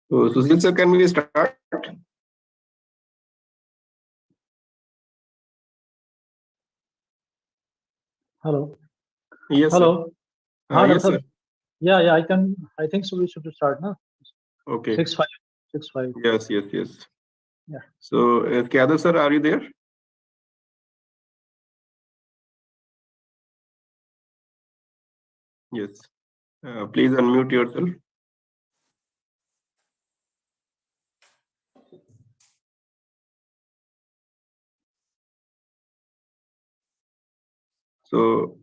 So, Sushil sir, can we start? Hello. Yes. Hello. Sir. Yes, sir. Yeah, I can. I think so. We should start now. Okay. 6-5. Yes. Yeah. So, Kadar sir, are you there? Yes. Please unmute yourself. So,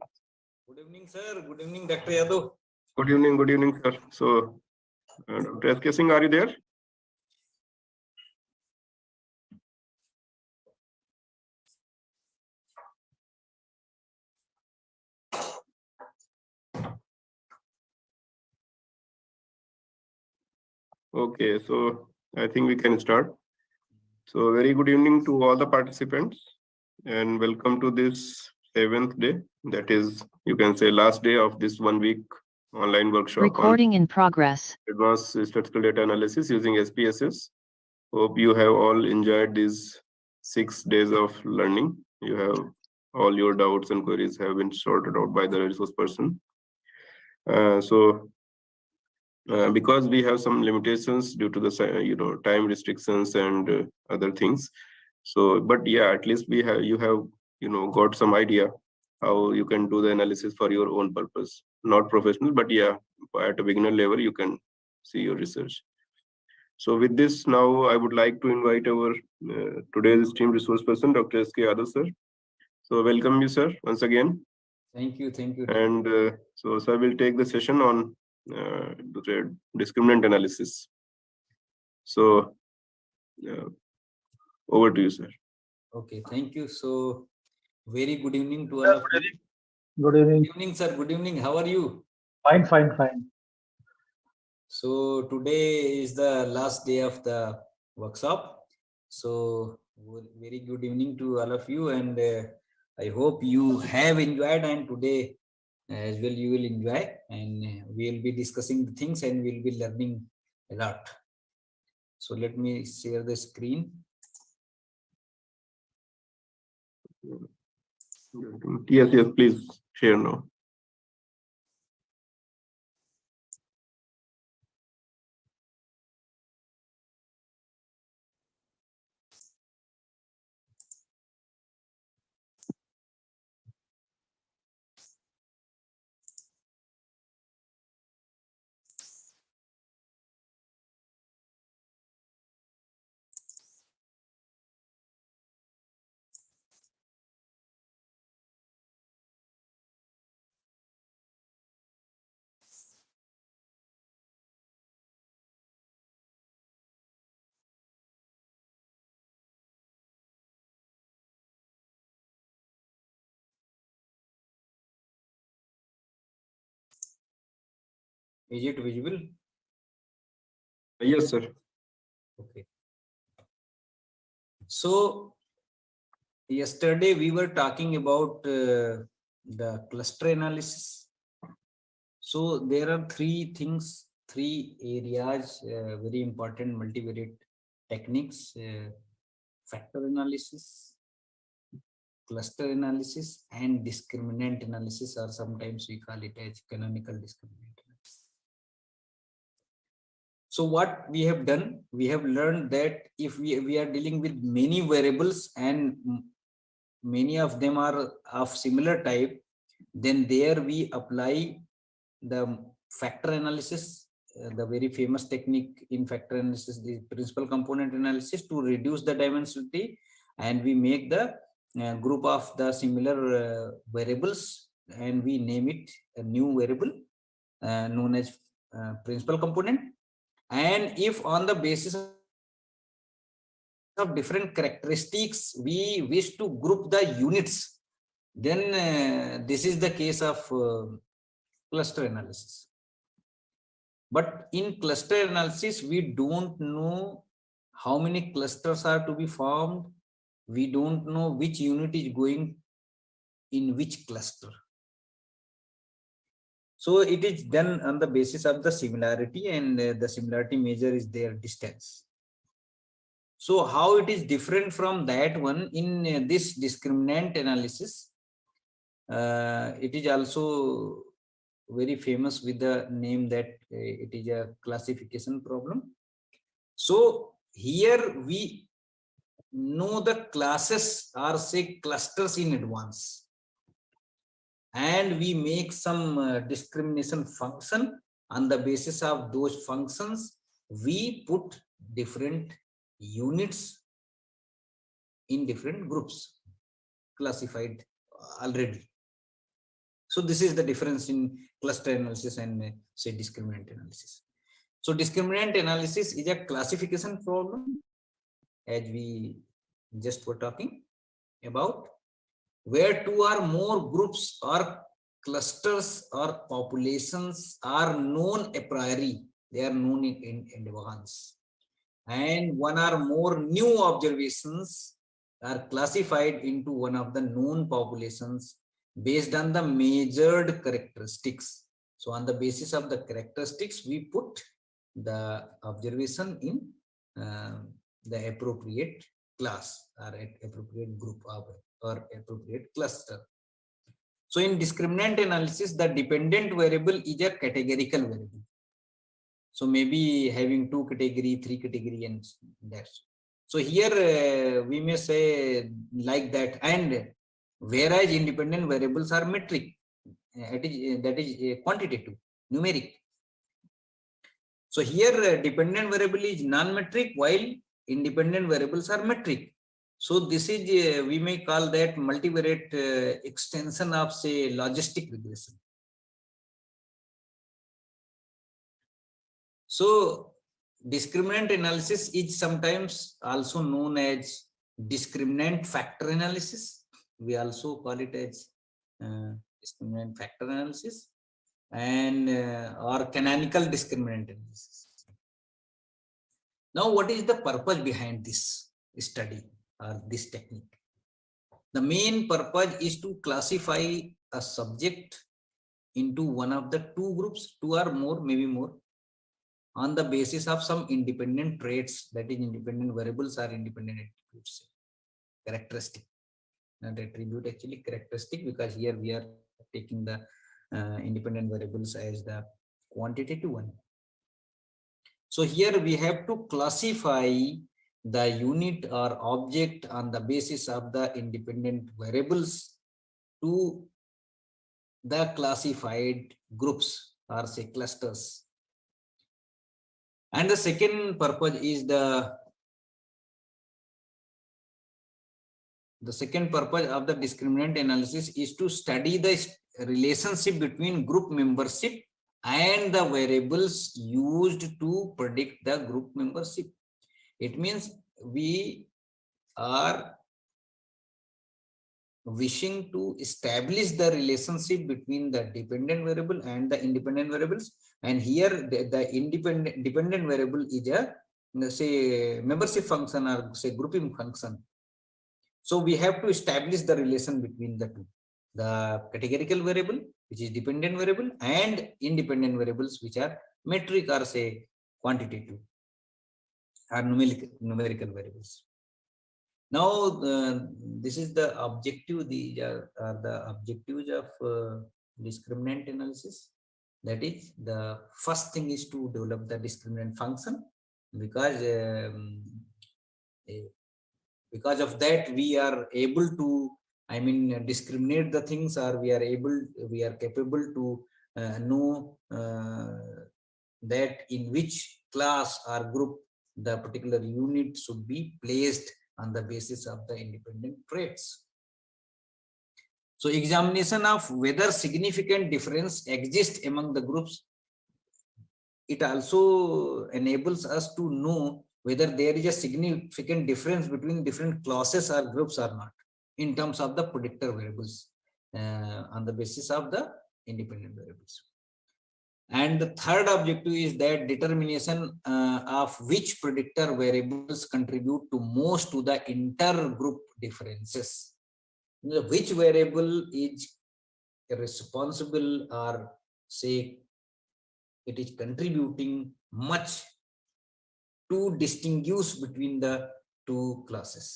good evening, sir. Good evening, Dr. Yadav. Good evening, sir. So, Dr. S.K. Singh, are you there? Okay, so I think we can start. So, very good evening to all the participants, and welcome to this 7th day. That is, you can say, last day of this 1 week online workshop. Recording in progress. Advanced statistical data analysis using SPSS. Hope you have all enjoyed these 6 days of learning. You have all your doubts and queries have been sorted out by the resource person. Because we have some limitations due to the time restrictions and other things. So, but yeah, at least you have got some idea how you can do the analysis for your own purpose. Not professional, but yeah, at a beginner level, you can see your research. So with this, now I would like to invite our today's team resource person, Dr. S.K. Yadav, sir. So welcome you, sir, once again. Thank you. And so, sir, will take the session on the discriminant analysis. So over to you, sir. Okay, thank you. So, very good evening to all of you. Good evening. Good evening, sir. Good evening. How are you? Fine. So, today is the last day of the workshop. So, very good evening to all of you, and I hope you have enjoyed, and today as well you will enjoy, and we will be discussing the things and we will be learning a lot. So, let me share the screen. Yes, please share now. Is it visible? Yes, sir. Okay. So, yesterday we were talking about the cluster analysis. So, there are three areas, very important multivariate techniques: factor analysis, cluster analysis, and discriminant analysis, or sometimes we call it as canonical discriminant analysis. So what we have done, we have learned that if we are dealing with many variables and many of them are of similar type, then there we apply the factor analysis, the very famous technique in factor analysis, the principal component analysis, to reduce the dimensionality, and we make the group of the similar variables and we name it a new variable known as principal component. And if on the basis of different characteristics we wish to group the units, then this is the case of cluster analysis. But in cluster analysis, we don't know how many clusters are to be formed. We don't know which unit is going in which cluster. So it is done on the basis of the similarity, and the similarity measure is their distance. So how it is different from that one in this discriminant analysis? It is also very famous with the name that it is a classification problem. So here we know the classes are, say, clusters in advance, and we make some discrimination function. On the basis of those functions, we put different units in different groups classified already. So this is the difference in cluster analysis and say discriminant analysis. So discriminant analysis is a classification problem, as we just were talking about, where two or more groups or clusters or populations are known a priori. They are known in advance, and one or more new observations are classified into one of the known populations based on the measured characteristics. So on the basis of the characteristics, we put the observation in the appropriate class or appropriate group or appropriate cluster. So in discriminant analysis, the dependent variable is a categorical variable. So maybe having 2 category, 3 category, and that's. So here we may say like that, and whereas independent variables are metric, that is quantitative, numeric. So here dependent variable is non-metric, while independent variables are metric. So this is we may call that multivariate extension of, say, logistic regression. So discriminant analysis is sometimes also known as discriminant factor analysis. We also call it as discriminant factor analysis, and or canonical discriminant analysis. Now, what is the purpose behind this study or this technique? The main purpose is to classify a subject into one of the two groups, 2 or more, maybe more, on the basis of some independent traits, that is independent variables or independent attributes, characteristic. Not attribute, actually characteristic, because here we are taking the independent variables as the quantitative one. So here we have to classify the unit or object on the basis of the independent variables to the classified groups or, say, clusters. And the second purpose is the second purpose of the discriminant analysis is to study the relationship between group membership and the variables used to predict the group membership. It means we are wishing to establish the relationship between the dependent variable and the independent variables, and here the dependent variable is a, say, membership function or, say, grouping function. So we have to establish the relation between the two, the categorical variable, which is dependent variable, and independent variables, which are metric or, say, quantitative or numerical variables. Now, this is the objective. These are the objectives of discriminant analysis. That is, the first thing is to develop the discriminant function, because of that we are able to, I mean, discriminate the things, or we are capable to know that in which class or group the particular unit should be placed on the basis of the independent traits. So examination of whether significant difference exists among the groups, it also enables us to know whether there is a significant difference between different classes or groups or not in terms of the predictor variables on the basis of the independent variables. And the third objective is that determination of which predictor variables contribute to most to the intergroup differences. Which variable is responsible or say it is contributing much to distinguish between the two classes.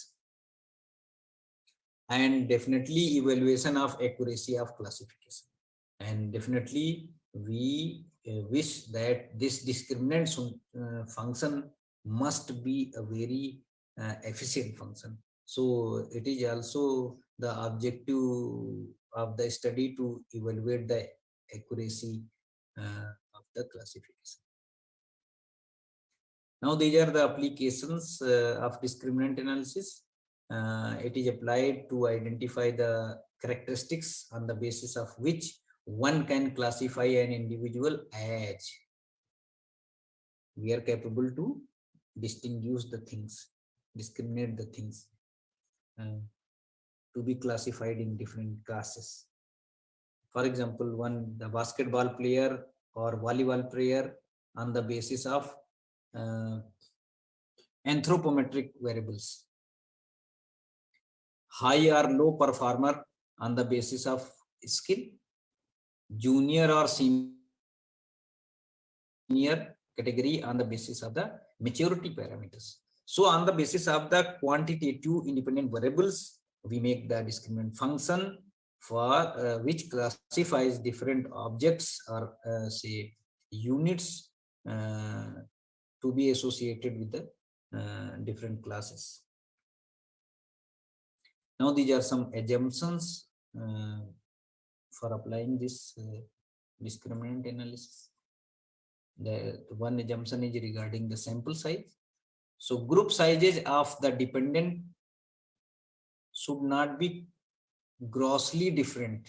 And definitely evaluation of accuracy of classification. And definitely we wish that this discriminant function must be a very efficient function. So it is also the objective of the study to evaluate the accuracy of the classification. Now these are the applications of discriminant analysis. It is applied to identify the characteristics on the basis of which one can classify an individual as. We are capable to distinguish the things, discriminate the things to be classified in different classes. For example, the basketball player or volleyball player on the basis of anthropometric variables. High or low performer on the basis of skill. Junior or senior category on the basis of the maturity parameters. So on the basis of the quantitative independent variables, we make the discriminant function for which classifies different objects or say units to be associated with the different classes. Now these are some assumptions for applying this discriminant analysis. The one assumption is regarding the sample size. So group sizes of the dependent should not be grossly different.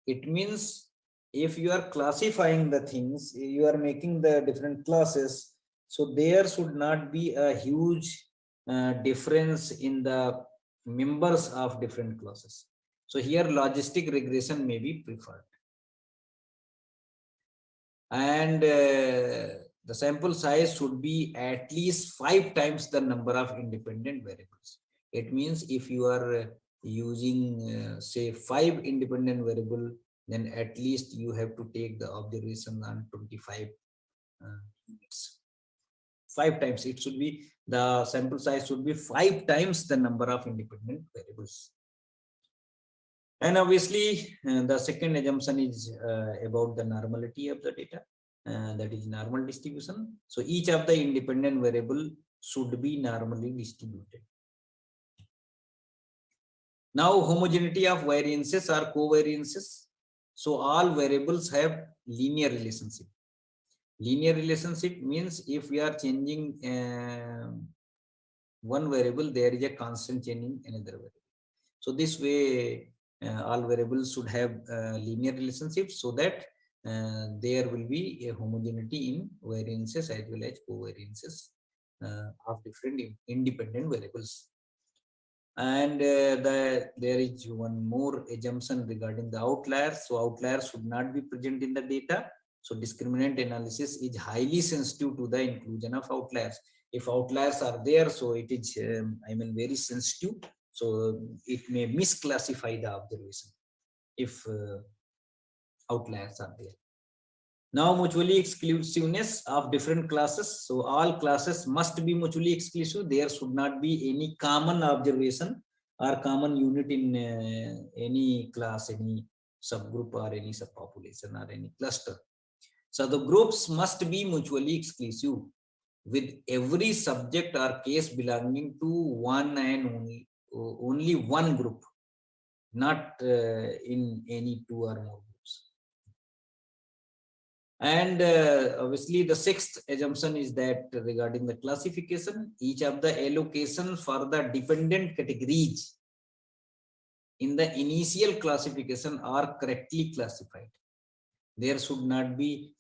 It means if you are classifying the things, you are making the different classes, so there should not be a huge difference in the members of different classes. So here logistic regression may be preferred. And the sample size should be at least 5 times the number of independent variables. It means if you are using say 5 independent variable, then at least you have to take the observation on 25 units. 5 times. It should be, the sample size should be 5 times the number of independent variables. And obviously the second assumption is about the normality of the data, that is normal distribution. So each of the independent variable should be normally distributed. Now homogeneity of variances or covariances. So all variables have linear relationship. Linear relationship means if we are changing one variable, there is a constant change in another variable. So this way all variables should have linear relationships, so that there will be a homogeneity in variances as well as covariances of different independent variables. And there is one more assumption regarding the outliers. So outliers should not be present in the data. So discriminant analysis is highly sensitive to the inclusion of outliers. If outliers are there, so it is very sensitive. So it may misclassify the observation if outliers are there. Now mutually exclusiveness of different classes. So all classes must be mutually exclusive. There should not be any common observation or common unit in any class, any subgroup or any subpopulation or any cluster. So the groups must be mutually exclusive with every subject or case belonging to one and only one group, not in any 2 or more groups. And obviously the sixth assumption is that regarding the classification, each of the allocation for the dependent categories in the initial classification are correctly classified. There should not be,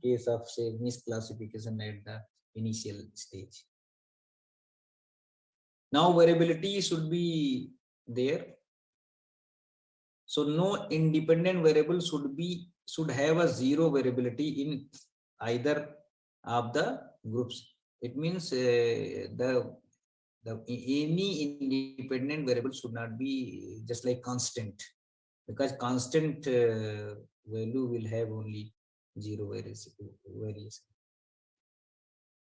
case of say misclassification at the initial stage. Now variability should be there. So no independent variable should have a 0 variability in either of the groups. It means any independent variable should not be just like constant, because constant value will have only 0 variation.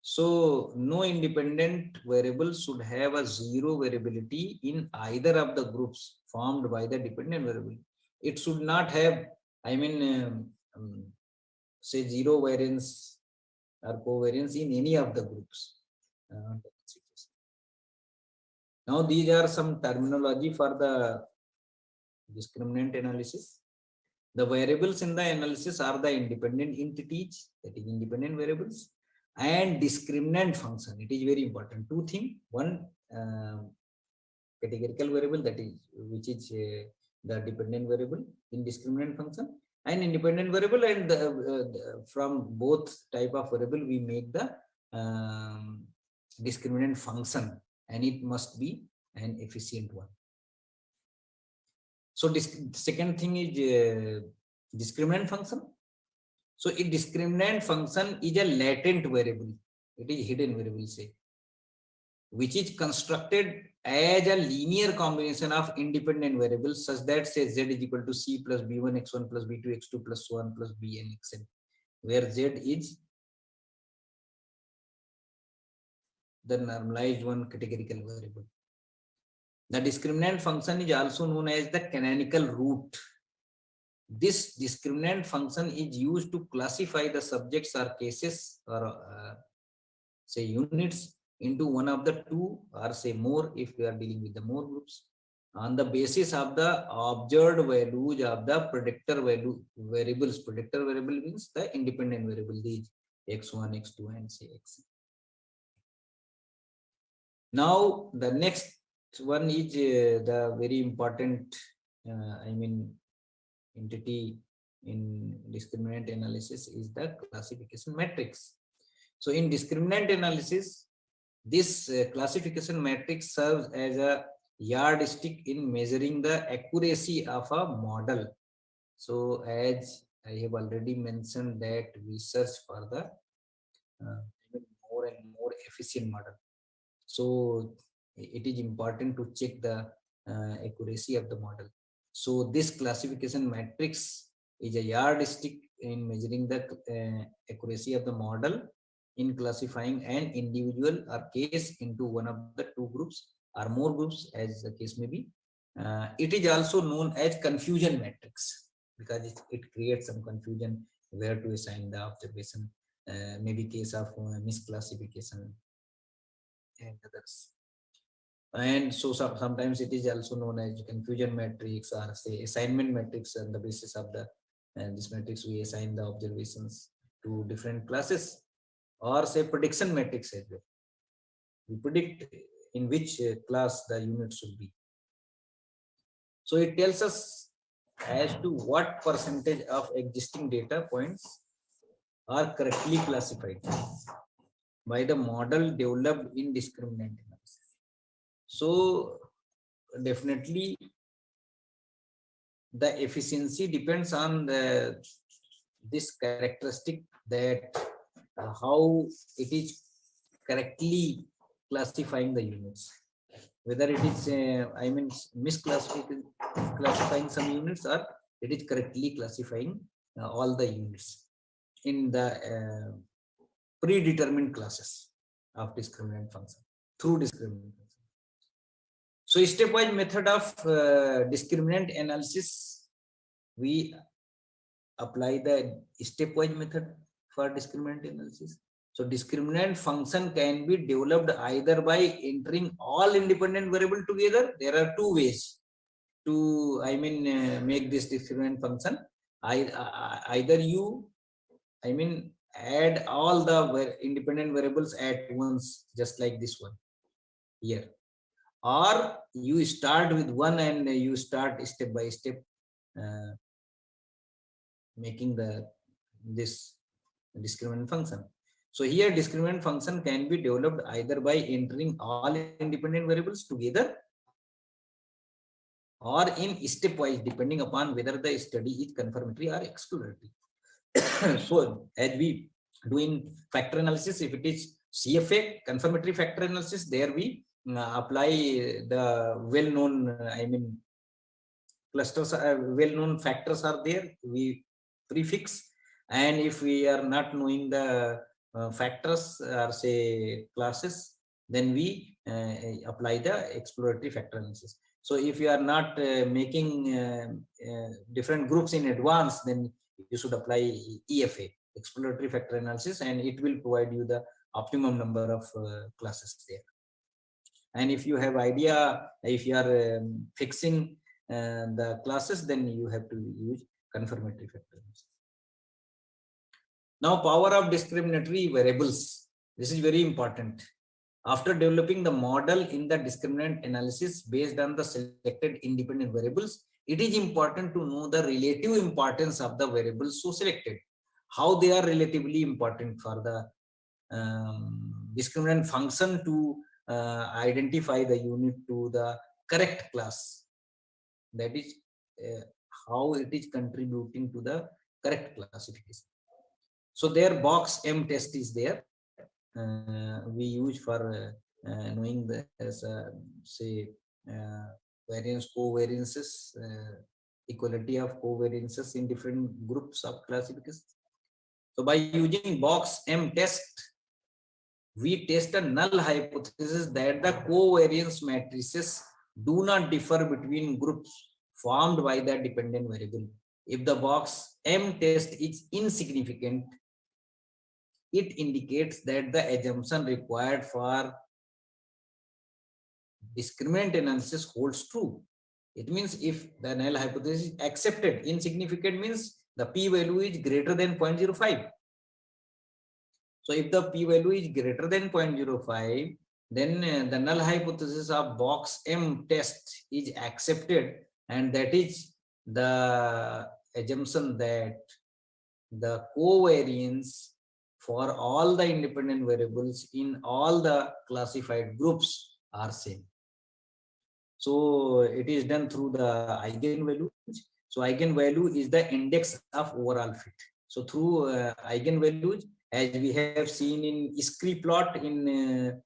So no independent variable should have a 0 variability in either of the groups formed by the dependent variable. It should not have, I mean, say 0 variance or covariance in any of the groups. Now these are some terminology for the discriminant analysis. The variables in the analysis are the independent entities, that is independent variables, and discriminant function. It is very important. Two things. One, categorical variable, that is which is the dependent variable in discriminant function, and independent variable, and from both type of variable we make the discriminant function, and it must be an efficient one. So second thing is discriminant function. So a discriminant function is a latent variable. It is hidden variable, say, which is constructed as a linear combination of independent variables such that, say, z is equal to c plus b1 x1 plus b2 x2 plus so on plus bn xn, where z is the normalized one categorical variable. The discriminant function is also known as the canonical root. This discriminant function is used to classify the subjects or cases or say units into one of the two or say more if we are dealing with the more groups on the basis of the observed values of the predictor value variables. Predictor variable means the independent variable, these x1, x2 and say x. Now the next one is the very important entity in discriminant analysis is the classification matrix. So in discriminant analysis, this classification matrix serves as a yardstick in measuring the accuracy of a model. So as I have already mentioned that we search for the more and more efficient model. So it is important to check the accuracy of the model. So this classification matrix is a yardstick in measuring the accuracy of the model in classifying an individual or case into one of the two groups or more groups as the case may be. It is also known as confusion matrix because it creates some confusion where to assign the observation, maybe case of misclassification and others. And so sometimes it is also known as confusion matrix or say assignment matrix. On the basis of the this matrix we assign the observations to different classes, or say prediction matrix as well. We predict in which class the unit should be. So it tells us as to what percentage of existing data points are correctly classified by the model developed in discriminant analysis. So definitely the efficiency depends on this characteristic, that how it is correctly classifying the units, whether it is misclassifying some units or it is correctly classifying all the units in the predetermined classes of discriminant function through discriminant function. So stepwise method of discriminant analysis, we apply the stepwise method for discriminant analysis. So discriminant function can be developed either by entering all independent variables together. There are two ways to make this discriminant function. Either you add all the independent variables at once, just like this one here, or you start with one and you start step by step making this discriminant function. So here discriminant function can be developed either by entering all independent variables together or in stepwise, depending upon whether the study is confirmatory or exploratory. So as we do in factor analysis, if it is CFA, confirmatory factor analysis, there we apply the well-known clusters, well-known factors are there. We prefix, and if we are not knowing the factors or say classes, then we apply the exploratory factor analysis. So if you are not making different groups in advance, then you should apply EFA, exploratory factor analysis, and it will provide you the optimum number of classes there. And if you have idea, if you are fixing the classes, then you have to use confirmatory factor analysis. Now, power of discriminatory variables. This is very important. After developing the model in the discriminant analysis based on the selected independent variables, it is important to know the relative importance of the variables so selected, how they are relatively important for the discriminant function to identify the unit to the correct class. That is how it is contributing to the correct classification. So their box M test is there. We use for knowing the say variance covariances, equality of covariances in different groups of classification. So by using box M test, we test a null hypothesis that the covariance matrices do not differ between groups formed by the dependent variable. If the box M test is insignificant, it indicates that the assumption required for discriminant analysis holds true. It means if the null hypothesis is accepted, insignificant means the p-value is greater than 0.05. So if the p-value is greater than 0.05, then the null hypothesis of box M test is accepted, and that is the assumption that the covariance for all the independent variables in all the classified groups are same. So it is done through the eigenvalues. So eigenvalue is the index of overall fit. So through eigenvalues, as we have seen in ISCRI plot in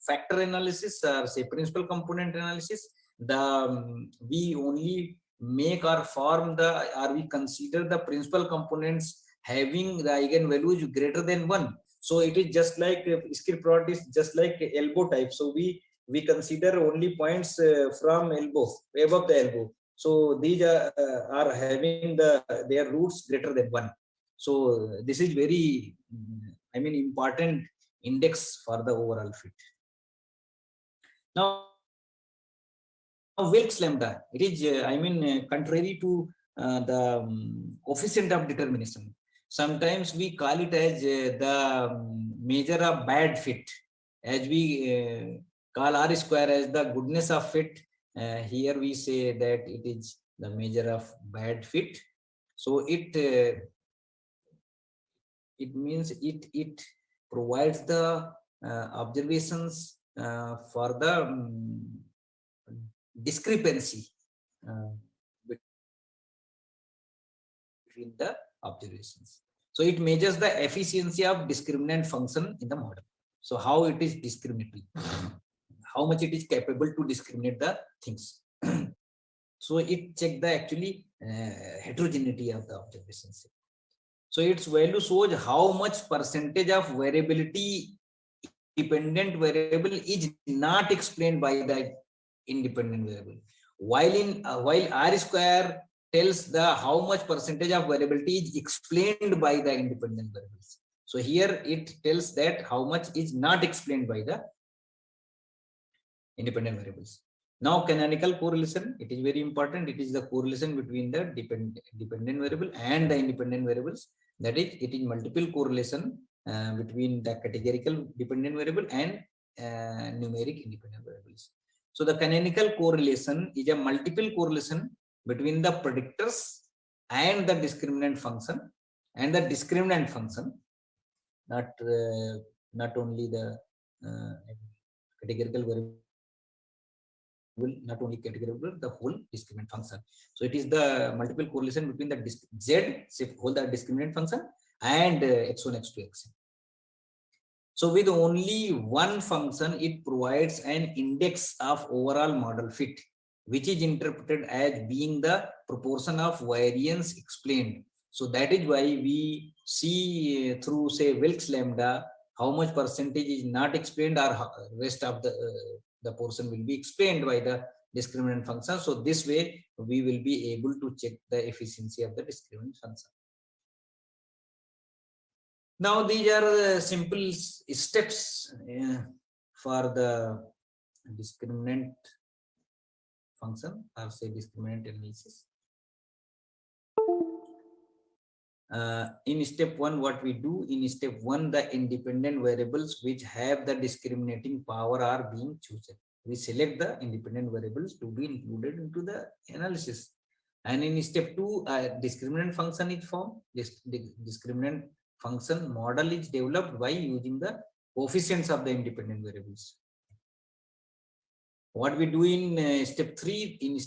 factor analysis or say principal component analysis, we only make or form the or we consider the principal components having the eigenvalues greater than 1. So it is just like ISCRI plot is just like elbow type. So we consider only points from elbow, above the elbow. So these are having their roots greater than 1. So this is very important index for the overall fit. Now Wilks lambda, it is contrary to the coefficient of determination. Sometimes we call it as the measure of bad fit, as we call R square as the goodness of fit. Here we say that it is the measure of bad fit. So it means it provides the observations for the discrepancy between the observations. So it measures the efficiency of discriminant function in the model. So how it is discriminatory, how much it is capable to discriminate the things. So it checks the actually heterogeneity of the observations. So its value shows how much percentage of variability dependent variable is not explained by the independent variable, while R square tells the how much percentage of variability is explained by the independent variables. So here it tells that how much is not explained by the independent variables. Now canonical correlation, it is very important. It is the correlation between the dependent variable and the independent variables. That is, it is multiple correlation between the categorical dependent variable and numeric independent variables. So the canonical correlation is a multiple correlation between the predictors and the discriminant function, and the discriminant function, not only the categorical variable, not only categorical, the whole discriminant function. So it is the multiple correlation between the Z, whole the discriminant function, and x1, x2, xn. So with only one function, it provides an index of overall model fit. which is interpreted as being the proportion of variance explained. So that is why we see through, say, Wilks lambda, how much percentage is not explained, or rest of the portion will be explained by the discriminant function. So this way we will be able to check the efficiency of the discriminant function. Now these are the simple steps for the discriminant function, or say discriminant analysis. In step 1, what we do, in step 1, the independent variables which have the discriminating power are being chosen. We select the independent variables to be included into the analysis. And in step 2, a discriminant function is formed. This discriminant function model is developed by using the coefficients of the independent variables. What we do in step 3, in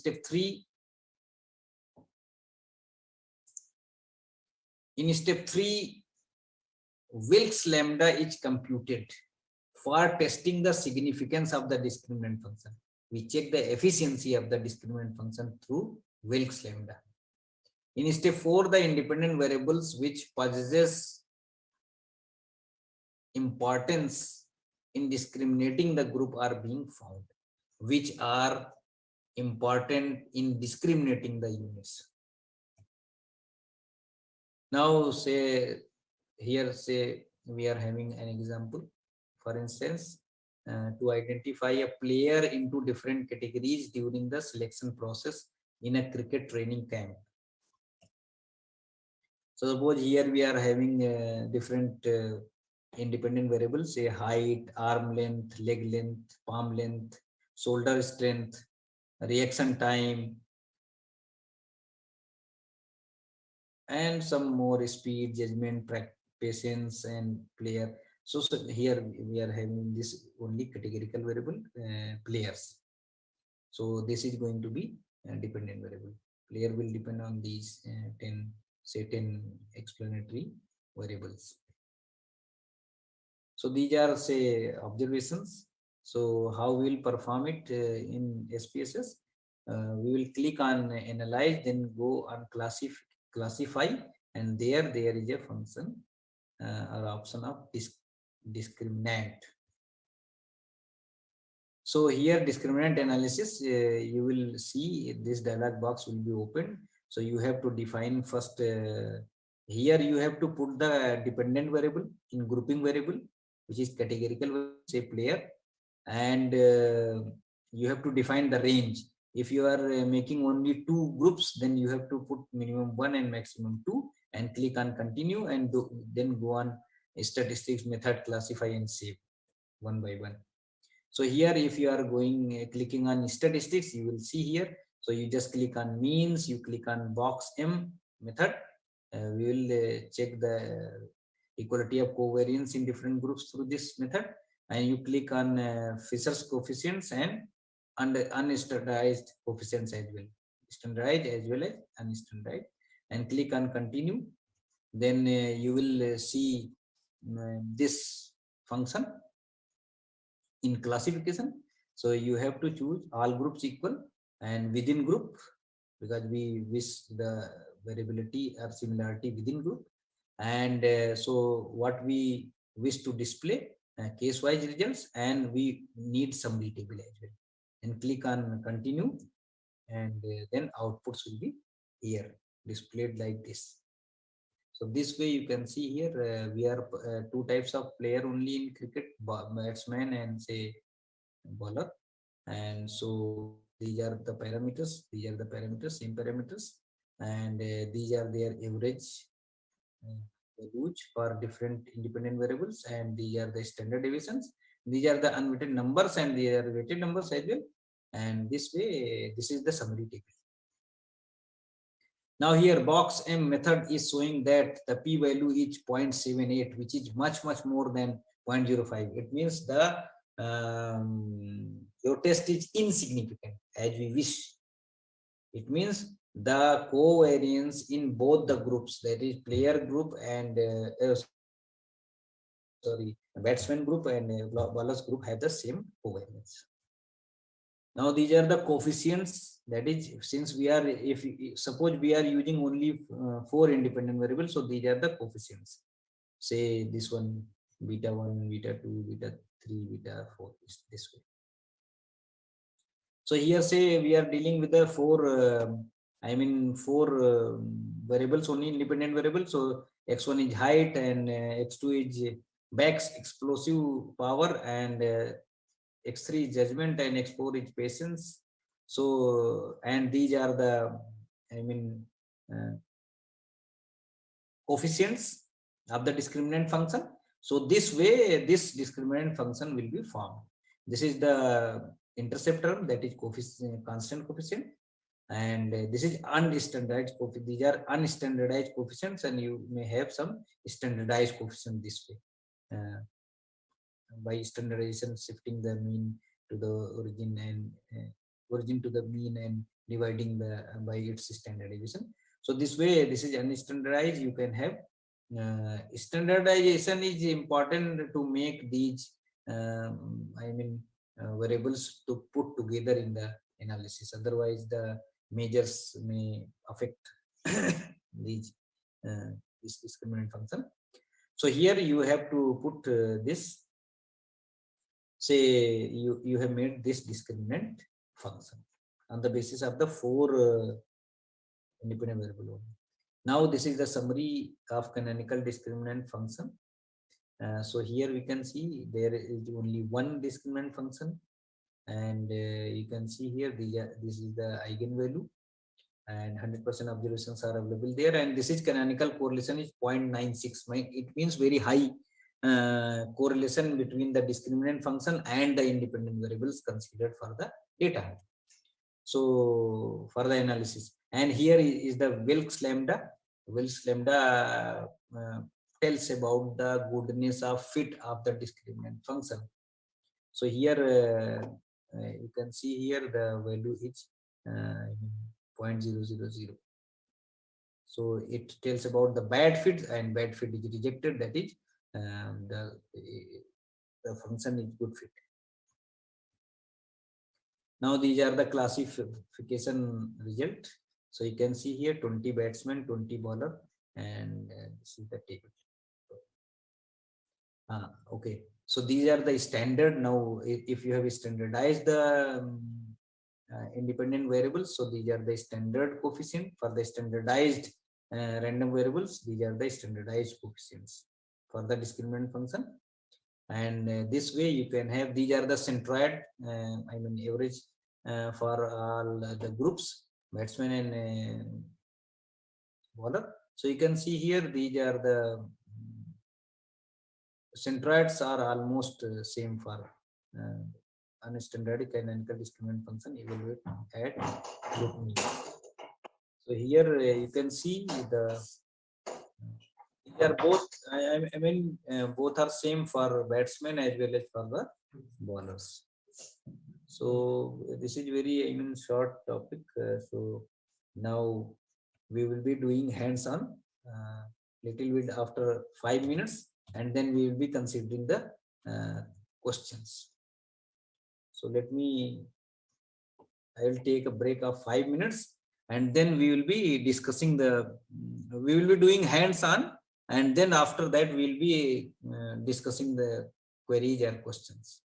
step 3, Wilks lambda is computed for testing the significance of the discriminant function. We check the efficiency of the discriminant function through Wilks lambda. In step 4, the independent variables which possesses importance in discriminating the group are being found, which are important in discriminating the units. Now say here, say we are having an example. For instance, to identify a player into different categories during the selection process in a cricket training camp. So suppose here we are having different independent variables, say height, arm length, leg length, palm length, shoulder strength, reaction time, and some more speed, judgment, patience, and player. So here we are having this only categorical variable, players. So this is going to be a dependent variable. Player will depend on these 10 explanatory variables. So these are, say, observations. So how we will perform it in SPSS? We will click on analyze, then go on classify, and there is a function or option of discriminant. So here discriminant analysis, you will see this dialog box will be opened. So you have to define first, here you have to put the dependent variable in grouping variable, which is categorical, say player, and you have to define the range. If you are making only 2 groups, then you have to put minimum 1 and maximum 2 and click on continue, and then go on statistics method, classify and save one by one. So here if you are going clicking on statistics, you will see here. So you just click on means, you click on box M method. We will check the equality of covariance in different groups through this method, and you click on Fisher's coefficients and unstandardized coefficients as well, standardized as well as unstandardized, and click on continue. Then you will see this function in classification. So you have to choose all groups equal and within group, because we wish the variability or similarity within group. And so what we wish to display case-wise results, and we need summary table as well. And click on continue, and then outputs will be here displayed like this. So this way you can see here we are 2 types of player only in cricket, batsman and say bowler. And so these are the parameters, same parameters, and these are their average values for different independent variables, and these are the standard deviations. These are the unweighted numbers, and they are weighted numbers as well. And this way, this is the summary table. Now here box M method is showing that the p value is 0.78, which is much more than 0.05. It means the your test is insignificant as we wish. It means the covariance in both the groups, that is player group and batsman group and bowlers group, have the same covariance. Now these are the coefficients. That is, since we are, if suppose we are using only 4 independent variables, so these are the coefficients. Say this one, beta 1, beta 2, beta 3, beta 4, is this way. So here say we are dealing with the 4 variables, only independent variables. So x1 is height, and x2 is Beck's explosive power, and x3 is judgment, and x4 is patience. So, and these are the uh, coefficients of the discriminant function. So this way, this discriminant function will be formed. This is the interceptor, that is coefficient, constant coefficient, and this is unstandardized coefficient. These are unstandardized coefficients, and you may have some standardized coefficient this way. By standardization, shifting the mean to the origin, and origin to the mean, and dividing the by its standardization. So this way, this is unstandardized. You can have standardization is important to make these variables to put together in the analysis. Otherwise, the measures may affect these this discriminant function. So here you have to put this. Say you have made this discriminant function on the basis of the 4 independent variable only. Now this is the summary of canonical discriminant function. So here we can see there is only one discriminant function, and you can see here this is the eigenvalue, and 100% observations are available there, and this is canonical correlation is 0.96. It means very high correlation between the discriminant function and the independent variables considered for the data. So for the analysis, and here is the Wilks lambda. Wilks lambda tells about the goodness of fit of the discriminant function. So here you can see here the value is 0.000. So it tells about the bad fit, and bad fit is rejected. That is the function is good fit. Now these are the classification result. So you can see here 20 batsmen, 20 bowler, and this is the table. Okay. So these are the standard. Now, if you have standardized the independent variables, so these are the standard coefficient. For the standardized random variables, these are the standardized coefficients for the discriminant function. And this way you can have, these are the centroid, average for all the groups, batsman and bowler. So you can see here, these are the centroids are almost same for unstandard canonical discriminant function evaluate at group mean. So here you can see they are both. Both are same for batsmen as well as for the bowlers. So this is very short topic. So now we will be doing hands-on little bit after 5 minutes, and then we will be considering the questions. So I will take a break of 5 minutes, and then we will be discussing we will be doing hands-on, and then after that we will be discussing the queries and questions.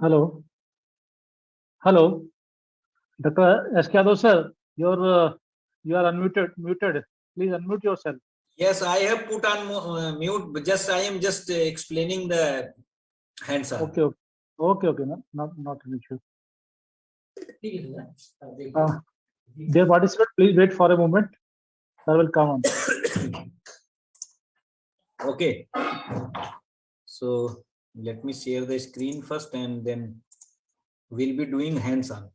Hello. Hello. Dr. S. Yadav sir, you are unmuted. Muted. Please unmute yourself. Yes, I have put on mute, but just I am just explaining the hands on. Okay. Okay. Not an issue. Dear participant, please wait for a moment. I will come on. Okay. So let me share the screen first, and then we'll be doing hands on.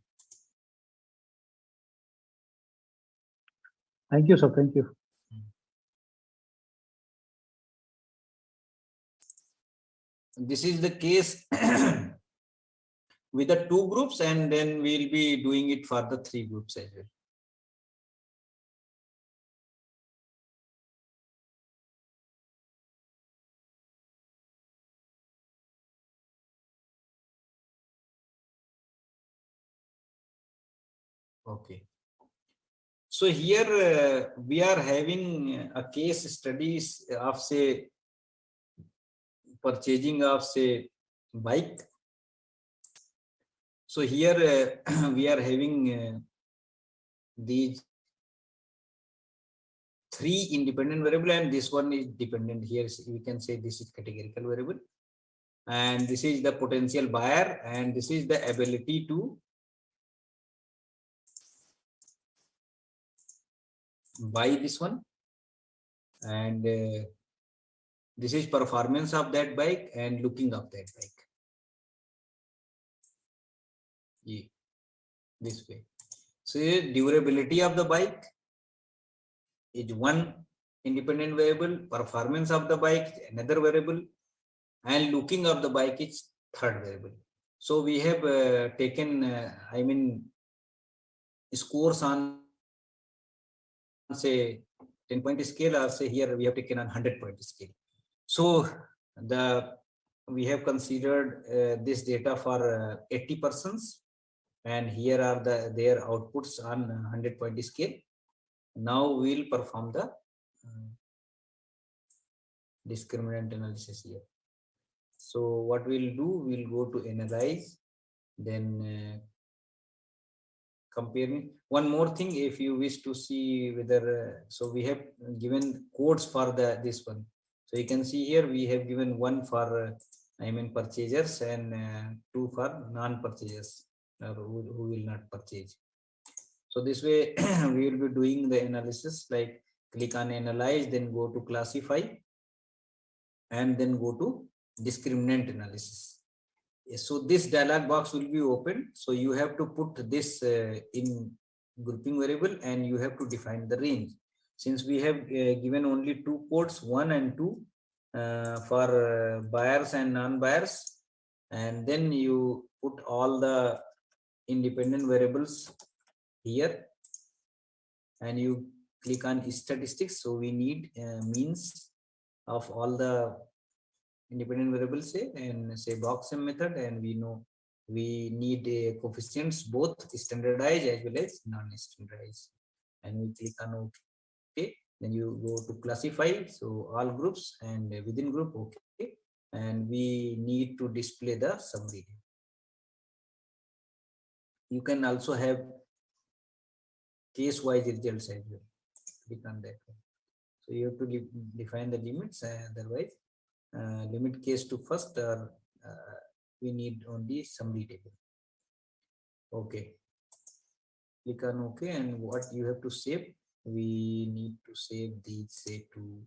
Thank you, sir. Thank you. This is the case with the 2 groups, and then we'll be doing it for the 3 groups as well. Okay. So here we are having a case studies of, say, purchasing of, say, bike. So here we are having these 3 independent variable, and this one is dependent. Here we can say this is categorical variable, and this is the potential buyer, and this is the ability to buy this one, and this is performance of that bike and looking of that bike. Yeah, this way. So durability of the bike is one independent variable, performance of the bike is another variable, and looking of the bike is third variable. So we have taken scores on, say, 10-point scale, or say here we have taken on 100-point scale. So we have considered this data for 80 persons, and here are their outputs on 100-point scale. Now we'll perform the discriminant analysis here. So what we'll do, we'll go to analyze, then comparing. One more thing, if you wish to see whether, so we have given codes for this one. So you can see here we have given 1 for purchasers, and 2 for non-purchasers, who will not purchase. So this way we will be doing the analysis, like click on analyze, then go to classify, and then go to discriminant analysis. So this dialog box will be open. So you have to put this in grouping variable, and you have to define the range. Since we have given only 2 codes, 1 and 2, for buyers and non-buyers, and then you put all the independent variables here, and you click on statistics. So we need means of all the independent variables, say, and say box sum method, and we know we need coefficients, both standardized as well as non-standardized, and we click on OK. Then you go to classify, so all groups, and within group OK, and we need to display the summary. You can also have case-wise results as well. Click on that one. So you have to define the limits, otherwise limit case to first, or we need only summary table. Okay, click on OK, and what you have to save, we need to save these, say, to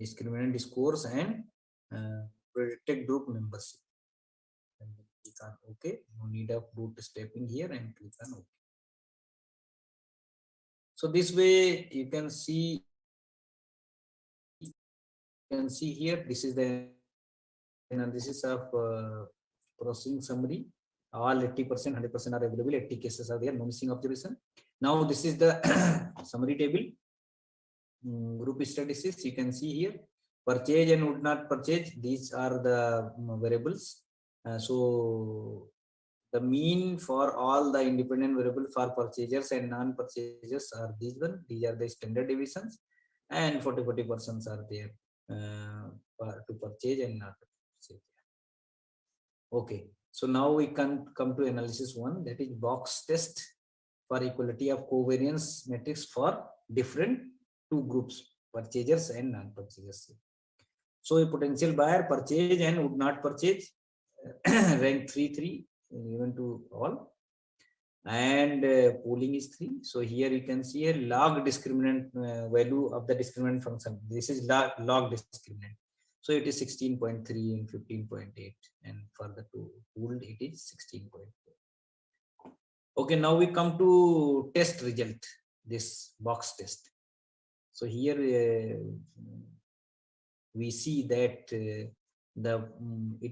discriminant scores and predicted group membership, and click on OK. No need of bootstrapping here, and click on OK. So this way you can see here, this is the analysis of processing summary. All 80%, 100% are available, 80 cases are there, no missing observation. Now this is the summary table, group statistics. You can see here, purchase and would not purchase, these are the variables. So the mean for all the independent variable for purchasers and non-purchasers are these one. These are the standard deviations, and 40% are there to purchase and not to purchase. Okay, So now we can come to analysis 1, that is box test for equality of covariance matrix for different two groups, purchasers and non-purchasers. So a potential buyer purchase and would not purchase, rank 3 even to all, and pooling is 3. So here you can see a log discriminant value of the discriminant function. This is log discriminant. So it is 16.3 and 15.8, and for the two pooled it is 16.4. Okay, now we come to test result, this box test. So here we see that it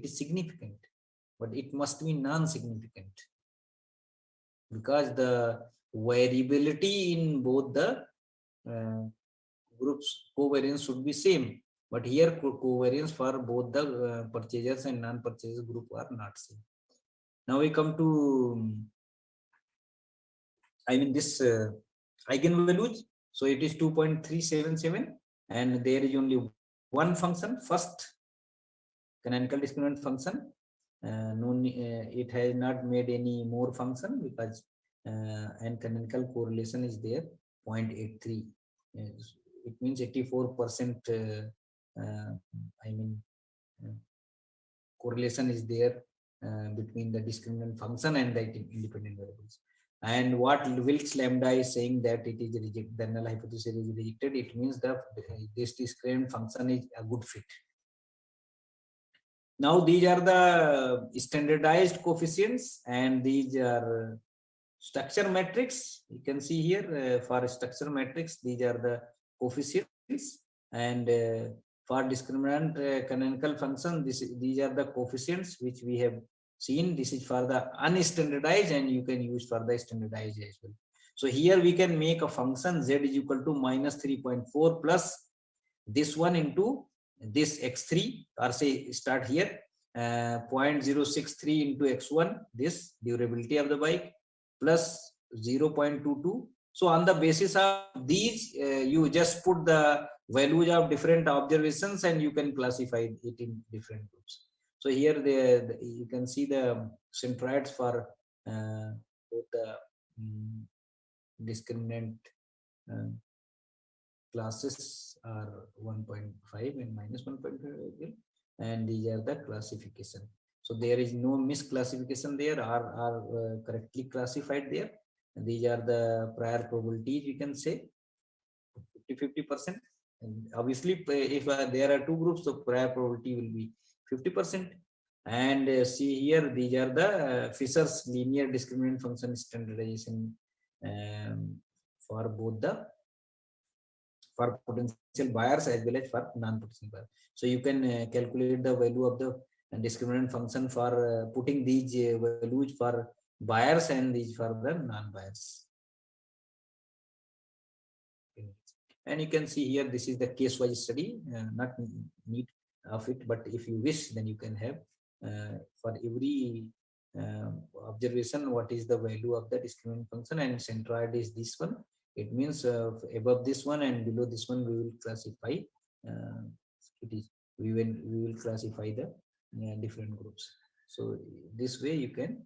is significant, but it must be non-significant, because the variability in both the groups covariance should be same, but here covariance for both the purchasers and non-purchasers group are not same. Now we come to this eigenvalues. So it is 2.377, and there is only one function, first canonical discriminant function. It has not made any more function, because and canonical correlation is there 0.83. It means 84% correlation is there between the discriminant function and the independent variables. And what Wilks lambda is saying that it is rejected, the null hypothesis is rejected. It means that this discriminant function is a good fit. Now these are the standardized coefficients, and these are structure matrix. You can see here for structure matrix, these are the coefficients, and for discriminant canonical function, these are the coefficients which we have seen. This is for the unstandardized, and you can use for the standardized as well. So here we can make a function z is equal to -3.4 plus this one into this x3, or say start here 0.063 into x1, this durability of the bike, plus 0.22. So on the basis of these, you just put the values of different observations, and you can classify it in different groups. So here you can see the centroids for both the discriminant classes are 1.5 and -1.5, and these are the classification. So there is no misclassification there, are correctly classified there. And these are the prior probabilities, you can say 50-50%. And obviously, if there are two groups, so prior probability will be 50%. And see here, these are the Fisher's linear discriminant function standardization for both the potential buyers as well as for non-potential buyers. So you can calculate the value of the discriminant function for putting these values for buyers and these for the non-buyers. And you can see here, this is the case-wise study, not need of it, but if you wish, then you can have for every observation what is the value of the discriminant function, and centroid is this one. It means above this one and below this one we will classify. We will classify the different groups. So this way you can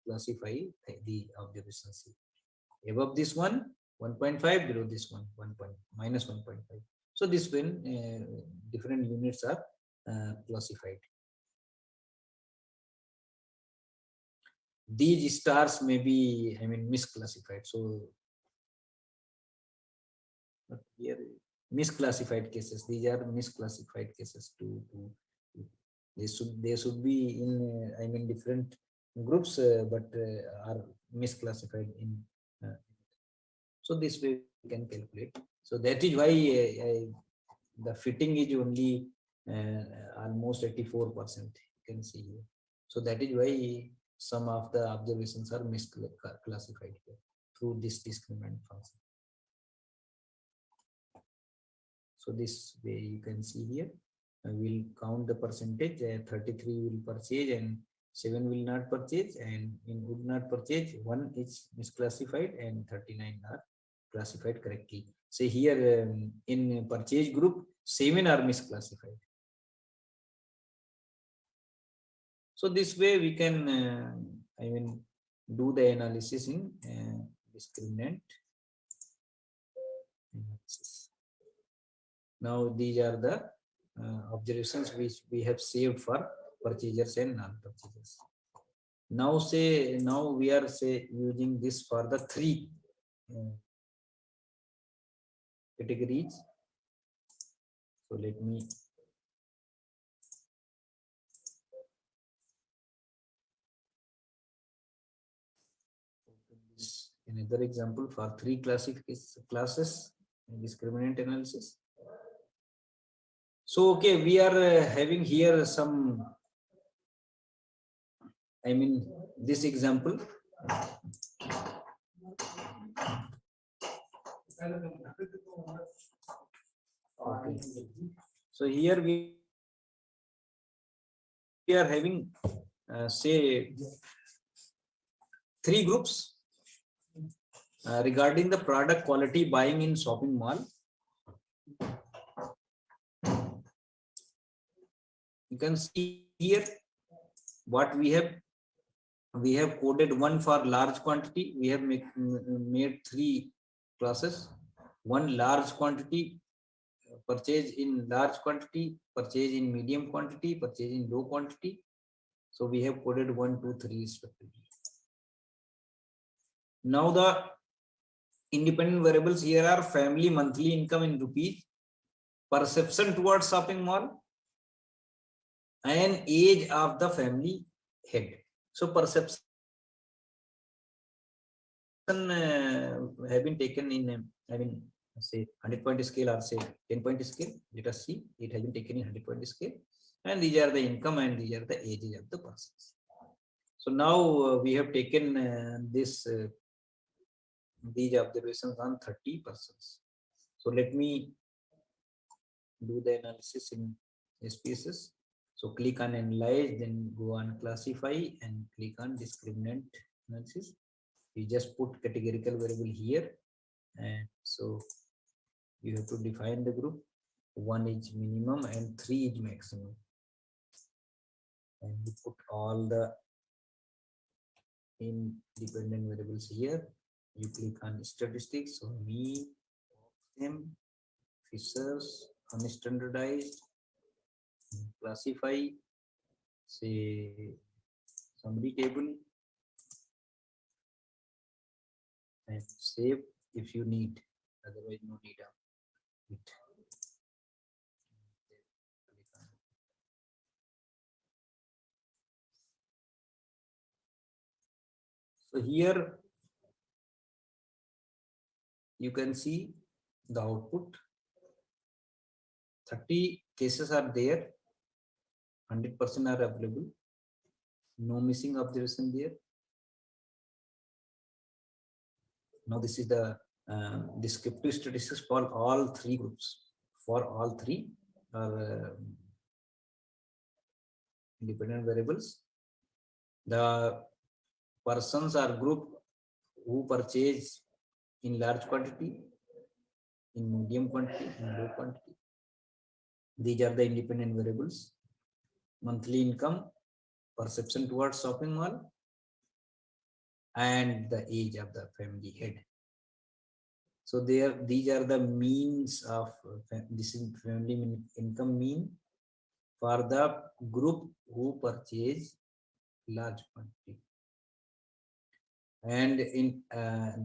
classify the observations. Above this one 1.5, below this one -1.5. So this when different units are classified. These stars may be misclassified. So here misclassified cases. These are misclassified cases too. They should be in different groups, but are misclassified in. So this way we can calculate. So that is why the fitting is only almost 84%. You can see here. So that is why some of the observations are misclassified here through this discriminant function. So this way you can see here. We'll count the percentage. 33 will purchase and 7 will not purchase, and in would not purchase 1 is misclassified and 39 are classified correctly. Say here in purchase group 7 are misclassified. So this way we can, do the analysis in discriminant analysis. Now these are the observations which we have saved for purchasers and non-purchasers. Now we are using this for the three categories. So let me open this another example for three classes in discriminant analysis. So okay, we are having here some, this example. Okay. So here we are having say three groups regarding the product quality buying in shopping mall. You can see here what we have. We have coded one for large quantity. We have made three classes. One large quantity, purchase in large quantity, purchase in medium quantity, purchase in low quantity. So we have coded 1, 2, 3 respectively. Now the independent variables here are family monthly income in rupees, perception towards shopping mall, and age of the family head. So perception have been taken in, say 100-point scale or say 10-point scale. Let us see, it has been taken in 100-point scale, and these are the income and these are the ages of the persons. So now we have taken these observations on 30 persons. So let me do the analysis in SPSS. So click on analyze, then go on classify and click on discriminant analysis. We just put categorical variable here, and so you have to define the group. 1 is minimum and 3 is maximum, and we put all the independent variables here. You click on statistics, so mean, them, Fishers, unstandardized, classify, say summary table, and save if you need, otherwise no need of it. So here you can see the output. 30 cases are there, 100% are available, no missing observation there. Now this is the descriptive statistics for all three groups. For all three are independent variables. The persons are grouped who purchase in large quantity, in medium quantity, in low quantity. These are the independent variables. Monthly income, perception towards shopping mall, and the age of the family head. So these are the means of this is family income mean for the group who purchase large quantity. And in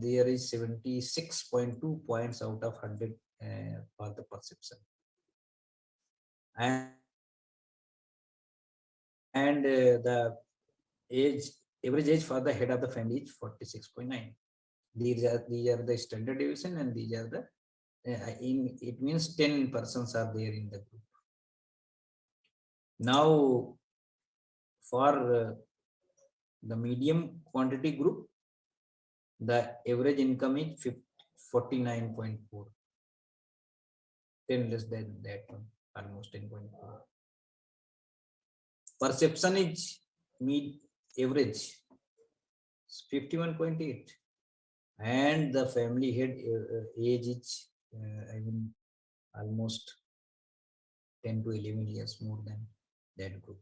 there is 76.2 points out of 100 for the perception. And the average age for the head of the family is 46.9. These are the standard deviation, and these are the it means 10 persons are there in the group. Now for the medium quantity group, the average income is 49.4, 10 less than that one, almost 10.4. Perception is average 51.8, and the family head age is almost 10 to 11 years more than that group.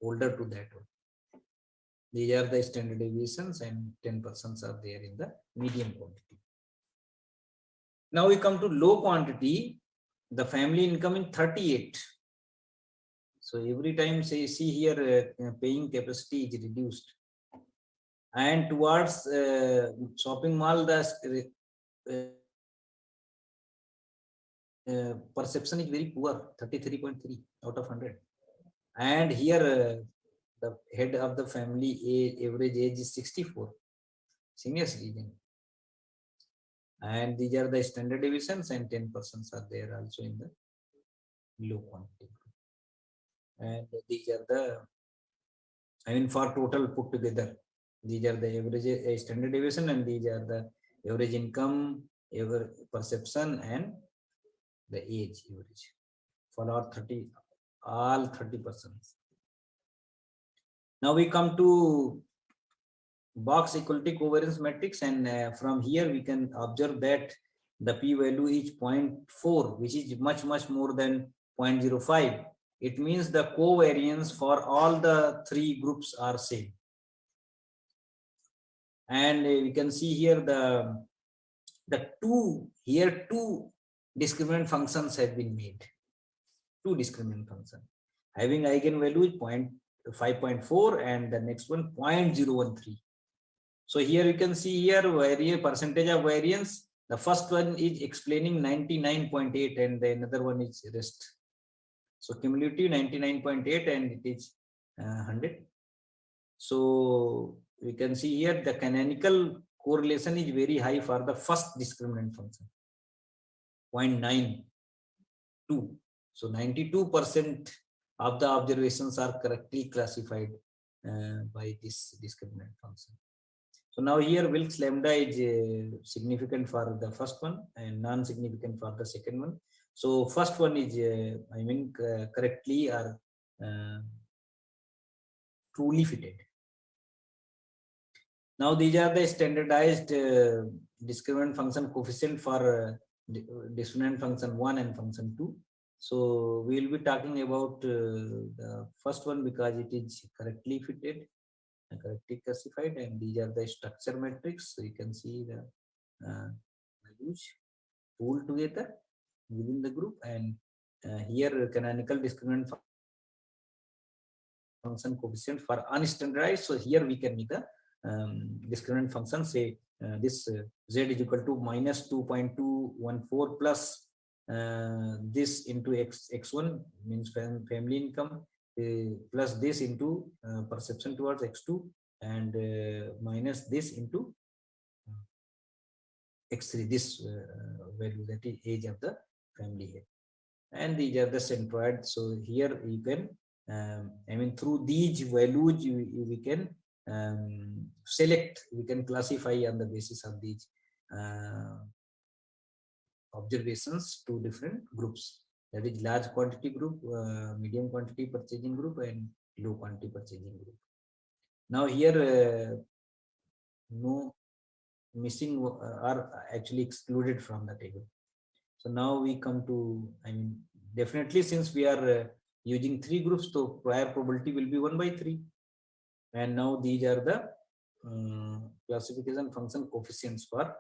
older to that one. These are the standard deviations, and 10% are there in the medium quantity. Now we come to low quantity. The family income in 38. So every time, say, see here, paying capacity is reduced, and towards shopping mall, the perception is very poor, 33.3 out of 100. And here the head of the family average age is 64, senior citizen. And these are the standard deviations, and 10% are there also in the low quantity. And these are the, I mean, for total put together, these are the average standard deviation, and these are the average income, average perception, and the age average for all 30%. Now we come to box equality covariance matrix, and from here we can observe that the p-value is 0.4, which is much more than 0.05. It means the covariance for all the three groups are same. And we can see here two discriminant functions have been made. Two discriminant functions having eigenvalue 5.4 and the next one 0.013. So here you can see here percentage of variance. The first one is explaining 99.8 and the another one is rest. So cumulative 99.8 and it is 100. So we can see here the canonical correlation is very high for the first discriminant function, 0.92. So 92% of the observations are correctly classified by this discriminant function. So now here Wilks lambda is significant for the first one and non-significant for the second one. So first one is correctly or truly fitted. Now these are the standardized discriminant function coefficient for discriminant function 1 and function 2. So we will be talking about the first one because it is correctly fitted and correctly classified, and these are the structure matrix. So you can see the values pooled together within the group, and here canonical discriminant function coefficient for unstandardized. So here we can make the discriminant function, say this z is equal to minus 2.214 plus this into x1 means family income plus this into perception towards x2 and minus this into x3, this value, that is age of the family head, and these are the centroid. So here you can through these values we can select, we can classify on the basis of these observations to different groups, that is large quantity group, medium quantity purchasing group, and low quantity purchasing group. Now here no missing are actually excluded from the table. So now we come to, definitely since we are using three groups, so prior probability will be 1/3. And now these are the classification function coefficients for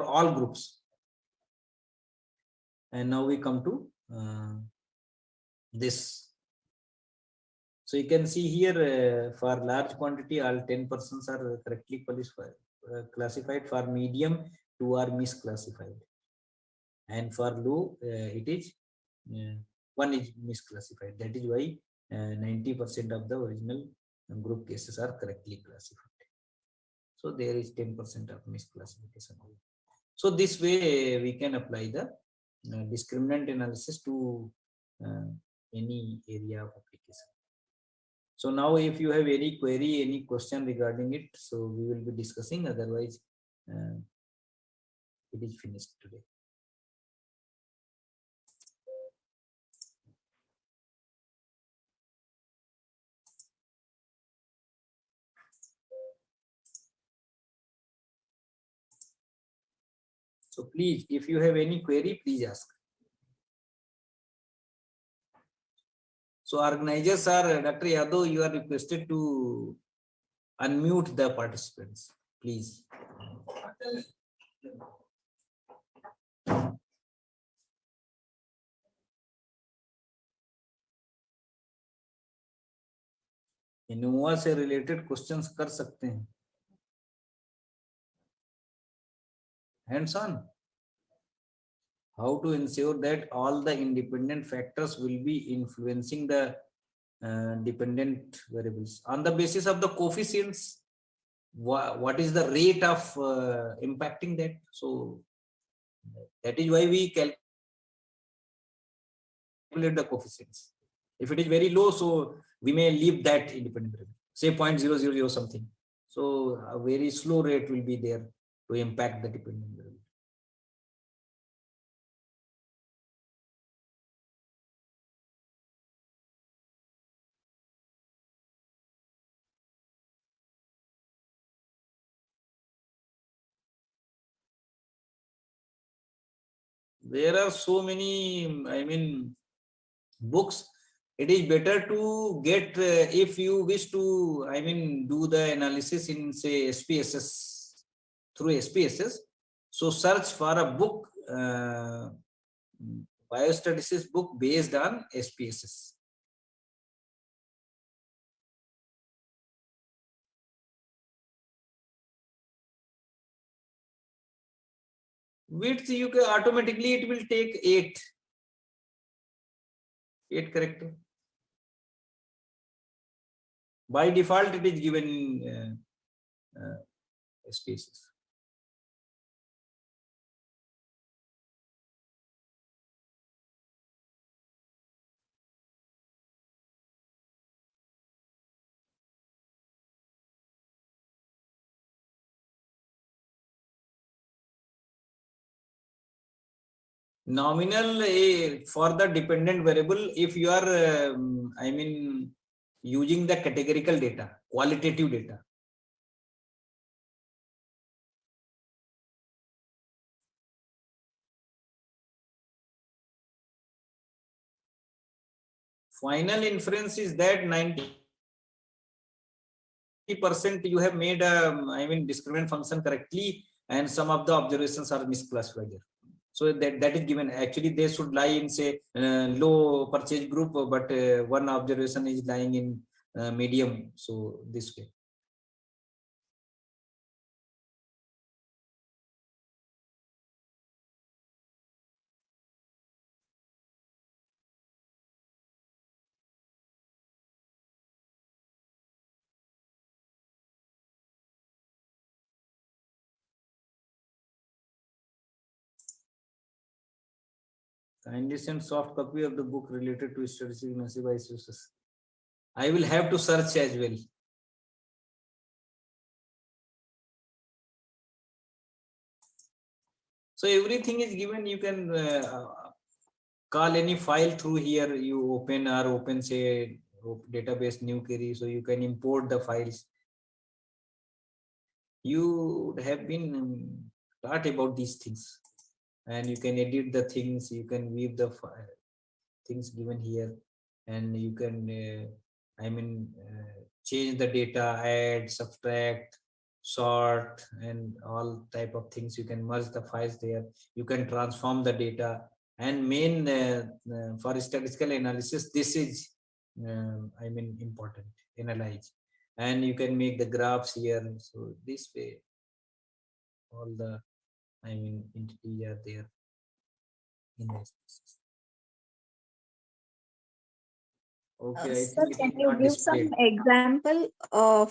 all groups. And now we come to this. So you can see here for large quantity all 10% are correctly classified. For medium 2 are misclassified, and for low it is 1 is misclassified. That is why 90% of the original group cases are correctly classified. So there is 10% of misclassification. So this way we can apply the discriminant analysis to any area of application. So now if you have any query, any question regarding it, so we will be discussing, otherwise it is finished today. So please, if you have any query, please ask. So organizers are, Dr. Yadav, you are requested to unmute the participants, please. Innova से related questions कर सकते हैं. Hands on. How to ensure that all the independent factors will be influencing the dependent variables on the basis of the coefficients. What is the rate of impacting that? So that is why we calculate the coefficients. If it is very low, so we may leave that independent variable, say 0.000 something. So a very slow rate will be there to impact the dependent variable. There are so many, I mean, books. It is better to get, if you wish to, I mean, do the analysis in, say, SPSS, through SPSS. So search for a book, biostatistics book based on SPSS. Width, you can automatically, it will take 8 character. By default, it is given in SPSS. Nominal for the dependent variable, if you are, I mean, using the categorical data, qualitative data. Final inference is that 90% you have made a, I mean, discriminant function correctly, and some of the observations are misclassified there. So that is given. Actually, they should lie in, say, low purchase group, but one observation is lying in medium. So this way. Kindly send soft copy of the book related to statistics massive isolations. I will have to search as well. So everything is given. You can call any file through here. You open say database new query, so you can import the files. You have been taught about these things, and you can edit the things. You can weave the things given here, and you can I mean change the data, add, subtract, sort, and all type of things. You can merge the files there. You can transform the data, and main for statistical analysis, this is I mean important. Analyze, and you can make the graphs here. So this way, all the I mean entities are there in this. Okay, I Sir, think it can is you not give some displayed. example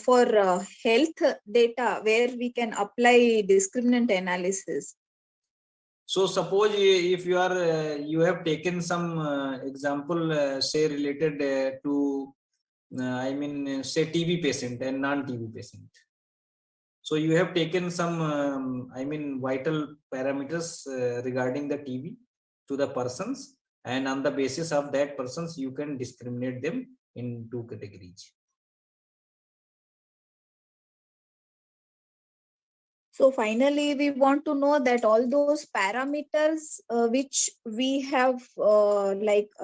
for health data where we can apply discriminant analysis? So suppose if you are you have taken some example say related to I mean say TB patient and non-TB patient. So you have taken some I mean vital parameters regarding the TB to the persons, and on the basis of that persons you can discriminate them in 2 categories. So finally, we want to know that all those parameters which we have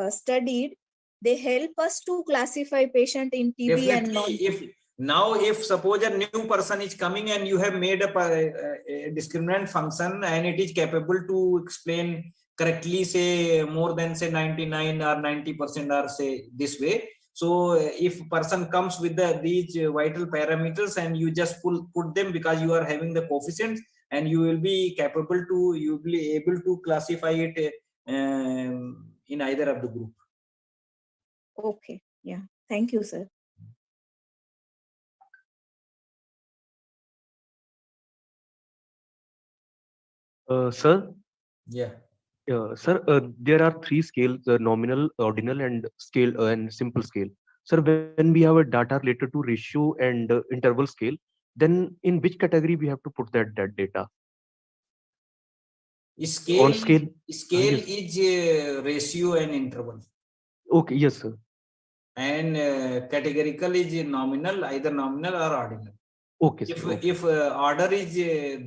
studied, they help us to classify patient in TB and Definitely, if suppose a new person is coming and you have made up a discriminant function and it is capable to explain correctly, say more than say 99 or 90% or say this way. So if person comes with these vital parameters and you just put them because you are having the coefficients, and you will be capable to, you will be able to classify it in either of the group. Okay, yeah, thank you, sir. Sir, Yeah. sir, there are three scales: nominal, ordinal, and scale and simple scale. Sir, when we have a data related to ratio and interval scale, then in which category we have to put that data? Scale, On scale? scale Yes. is ratio and interval. Okay, yes, sir. And categorical is nominal, either nominal or ordinal. Okay, sir. Okay. If order is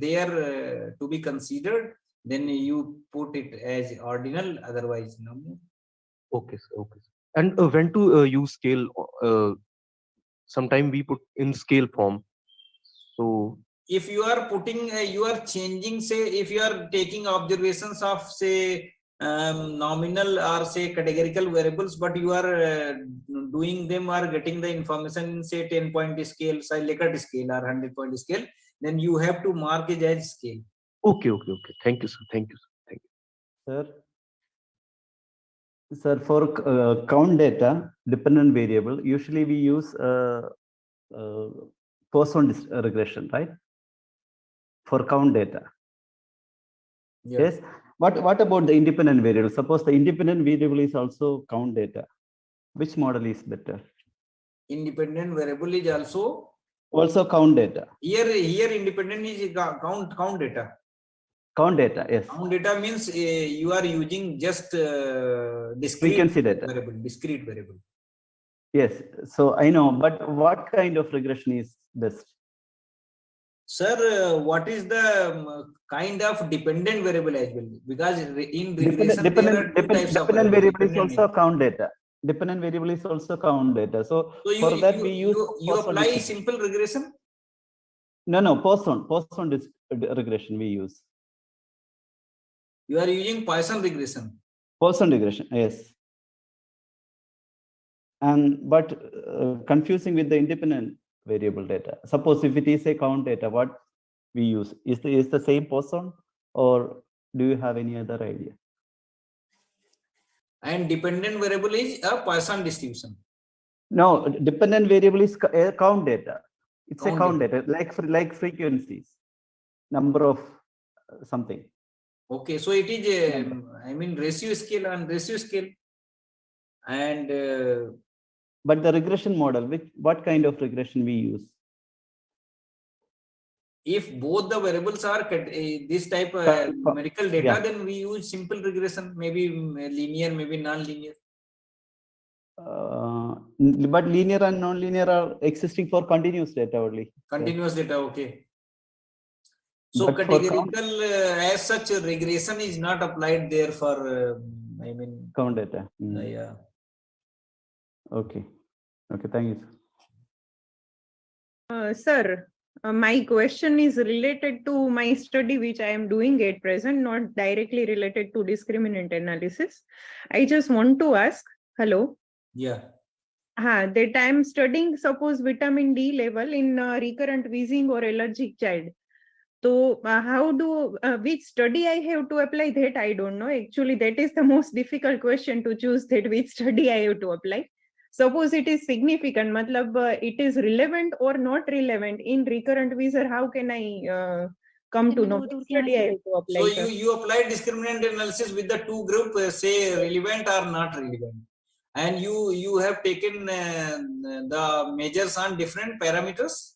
there to be considered, then you put it as ordinal, otherwise nominal. Okay, sir. Okay, sir. And when to use scale? Sometime we put in scale form. So If you are putting, you are changing, say, if you are taking observations of, say, nominal or say categorical variables, but you are doing them or getting the information in say 10-point scale, say Likert scale or 100-point scale, then you have to mark it as scale. okay. Thank you, sir. Thank you, sir. Thank you. Sir, for count data, dependent variable, usually we use Poisson regression, right? For count data. Yeah. Yes. What about the independent variable? Suppose the independent variable is also count data. Which model is better? Independent variable is also count data. Here independent is count data. Count data, yes. Count data means you are using just discrete Frequency data. variable, discrete variable. Yes. So I know, but what kind of regression is best? Sir, what is the kind of dependent variable as well? Because in regression there are two types of dependent variable is dependent also count data. Dependent variable is also count data. So for that we use you apply simple regression? No, Poisson regression we use. You are using Poisson regression. Poisson regression, yes. And but confusing with the independent variable data. Suppose if it is a count data, what we use is the same Poisson, or do you have any other idea? And dependent variable is a Poisson distribution. No, dependent variable is count data. It's Count a count data, like frequencies, number of something. Okay, so it is I mean ratio scale and ratio scale. And but the regression model, what kind of regression we use? If both the variables are this type numerical data, yeah, then we use simple regression, maybe linear, maybe non-linear. But linear and non-linear are existing for continuous data only. Continuous data, okay. So but categorical as such regression is not applied there for I mean count data. Yeah. Okay, thank you. Sir, my question is related to my study which I am doing at present, not directly related to discriminant analysis. I just want to ask, hello? Yeah. That I am studying, suppose, vitamin D level in recurrent wheezing or allergic child. So how do, which study I have to apply that? I don't know. Actually, that is the most difficult question to choose, that which study I have to apply. Suppose it is significant, matlab, it is relevant or not relevant in recurrent wheezer, how can I come to know which study I have to apply? So you apply discriminant analysis with the two groups, say relevant or not relevant. And you have taken the measures on different parameters?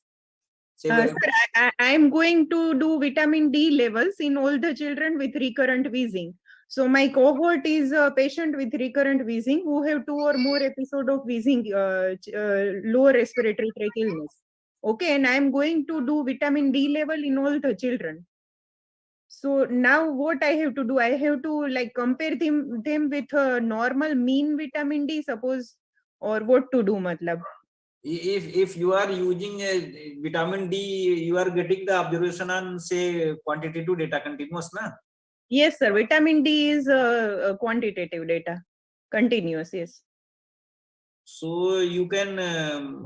Sir, I am going to do vitamin D levels in all the children with recurrent wheezing. So my cohort is a patient with recurrent wheezing who have 2 or more episodes of wheezing, lower respiratory tract illness. Okay, and I am going to do vitamin D level in all the children. So now what I have to do? I have to like compare them with a normal mean vitamin D, suppose, or what to do, matlab? If you are using a vitamin D, you are getting the observation on say quantitative data continuous, na? Yes, sir. Vitamin D is quantitative data, continuous. Yes. So you can,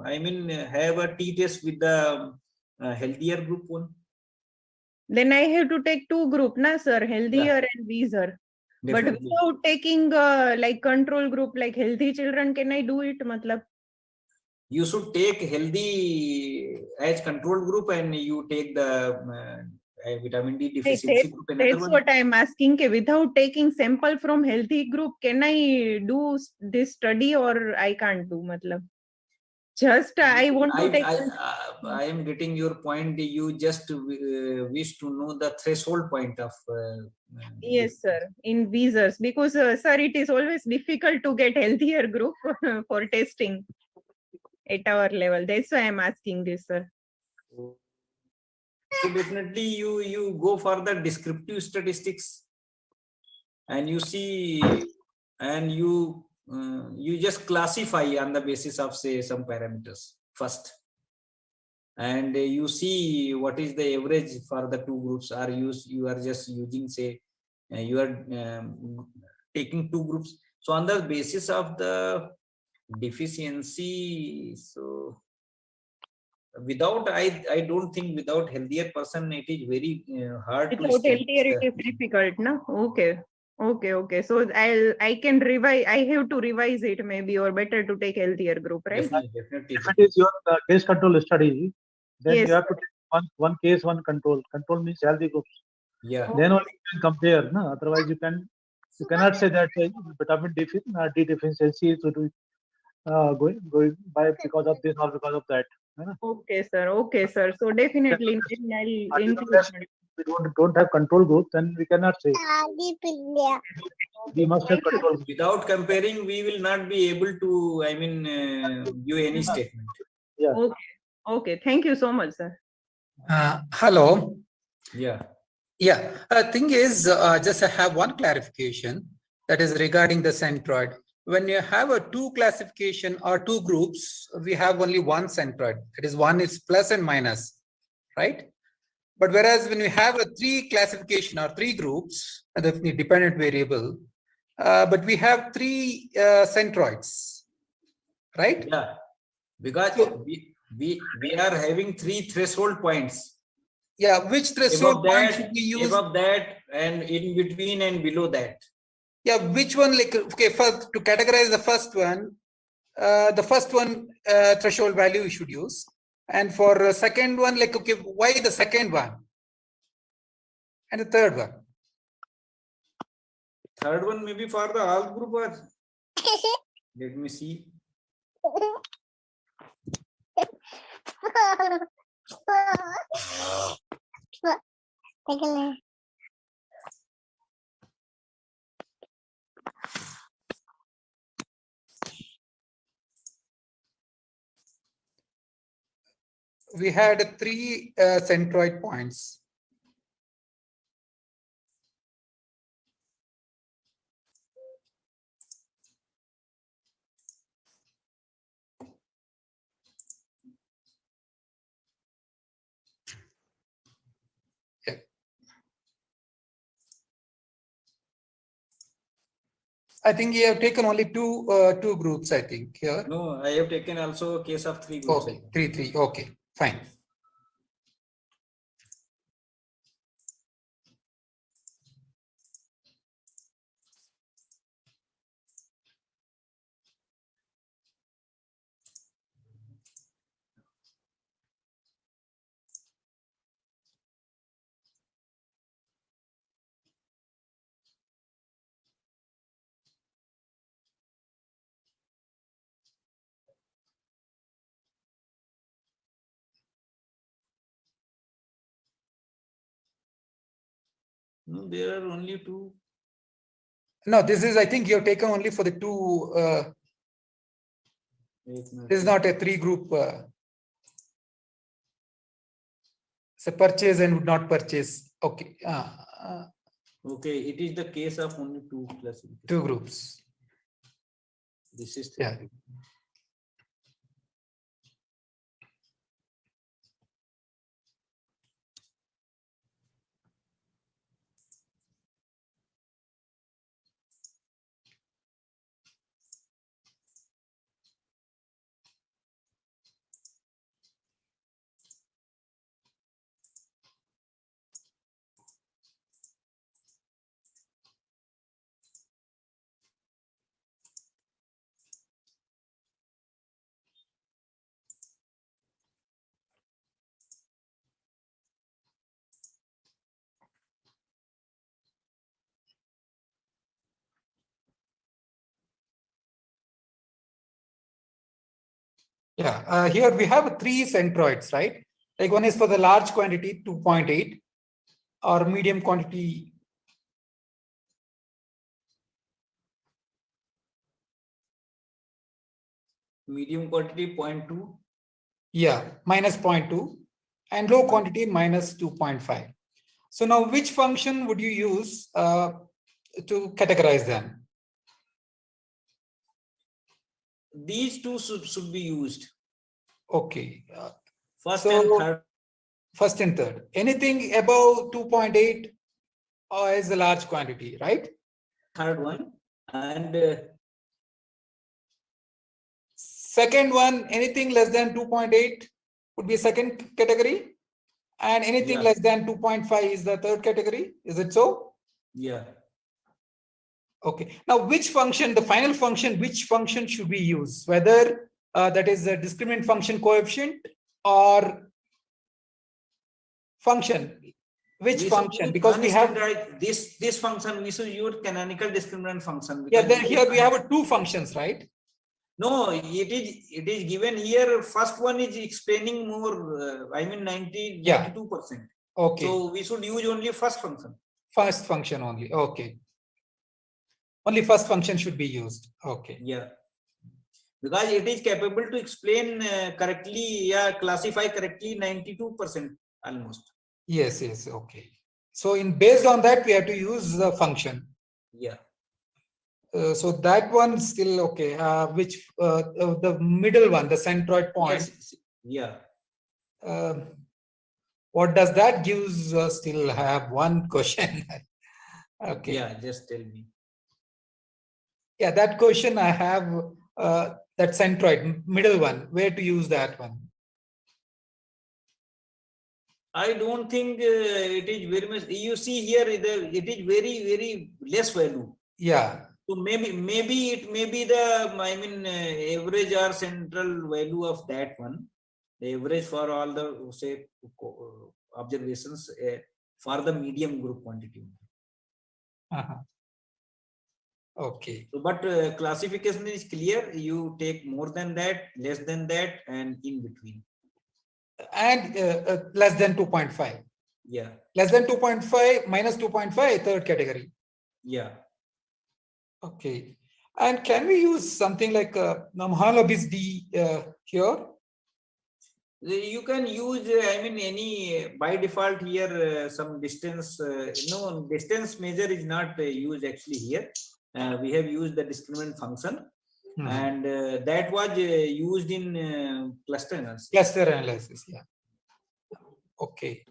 I mean, have a t-test with the healthier group one. Then I have to take two group, na sir, healthier and weaker. But Definitely. without taking like control group, like healthy children, can I do it? Matlab? You should take healthy as control group and you take the vitamin D deficiency group. That's what I am asking. Okay, without taking sample from healthy group, can I do this study or I can't do? Matlab? Just I want to take. I am getting your point. You just wish to know the threshold point of. Yes, sir. In visors, because sir, it is always difficult to get healthier group for testing at our level. That's why I'm asking this, sir. So definitely you go for the descriptive statistics, and you see, and you just classify on the basis of say some parameters first, and you see what is the average for the two groups. Are you are just using say you are taking two groups. So on the basis of the deficiency, so without I don't think without healthier person it is very hard to Without healthier, it is difficult, no? Okay. So I can revise. I have to revise it maybe, or better to take healthier group, right? Definitely. If it is your case control study, then Yes, you have to take one case, one control. Control means healthy groups. Yeah. Then only you can compare. No? Otherwise, you cannot say that vitamin D deficiency is going by because of this or because of that. Okay, sir. So definitely I'll include. We don't have control group, then we cannot say. We must have control group. Without comparing, we will not be able to, I mean, give any statement. Yeah. Okay. Thank you so much, sir. Hello. Yeah. Thing is, just I have one clarification that is regarding the centroid. When you have a two classification or two groups, we have only one centroid. It is one is plus and minus, right? But whereas when we have a three classification or three groups, the dependent variable, but we have three centroids, right? Yeah, because we are having three threshold points. Yeah, which threshold point should we use? Above that, and in between and below that. Yeah, which one? Like, okay, first to categorize the first one threshold value we should use, and for second one, like, okay, why the second one, and the third one? Third one maybe for the all group or let me see. We had three centroid points. I think you have taken only two groups, I think, here. No, I have taken also a case of three groups. Okay, three. Okay, fine. No, there are only two. No, this is, I think you have taken only for the two. This is not a three group So purchase and would not purchase. Okay. Okay, it is the case of only two classifications. Two groups. This is Yeah. Yeah, here we have three centroids, right? Like one is for the large quantity, 2.8, or medium quantity. medium quantity 0.2. Yeah, minus 0.2, and low quantity minus 2.5. So now which function would you use to categorize them? These two should be used. Okay. First and third. First and third. Anything above 2.8 is a large quantity, right? Third one. And second one, anything less than 2.8 would be a second category. And anything less than 2.5 is the third category. Is it so? Yeah. Okay. Now, which function, the final function, which function should we use? Whether that is a discriminant function coefficient or function. Which function? Because we have this function, we should use canonical discriminant function. Yeah, then here we have two functions, right? No, it is given here. First one is explaining more. I mean 92%. Okay. So we should use only first function. First function only. Okay. Only first function should be used. Okay. Yeah. Because it is capable to explain correctly, classify correctly 92% almost. Yes, yes. Okay. So based on that, we have to use the function. Yeah. So that one still okay. Which the middle one, the centroid point. Yes. Yeah. What does that gives? Still have one question. Okay. Yeah, just tell me. Yeah, that question I have. That centroid, middle one. Where to use that one? I don't think it is very much. You see here, it is very less value. Yeah. So maybe it may be the average or central value of that one. The average for all the say observations for the medium group quantity. Okay. So, but classification is clear. You take more than that, less than that, and in between. And less than 2.5. Yeah. Less than 2.5 minus 2.5, third category. Yeah. Okay. And can we use something like homologous D here? You can use, any by default here, some distance. No, distance measure is not used actually here. We have used the discriminant function, and that was used in cluster analysis. Cluster analysis, yeah. Okay.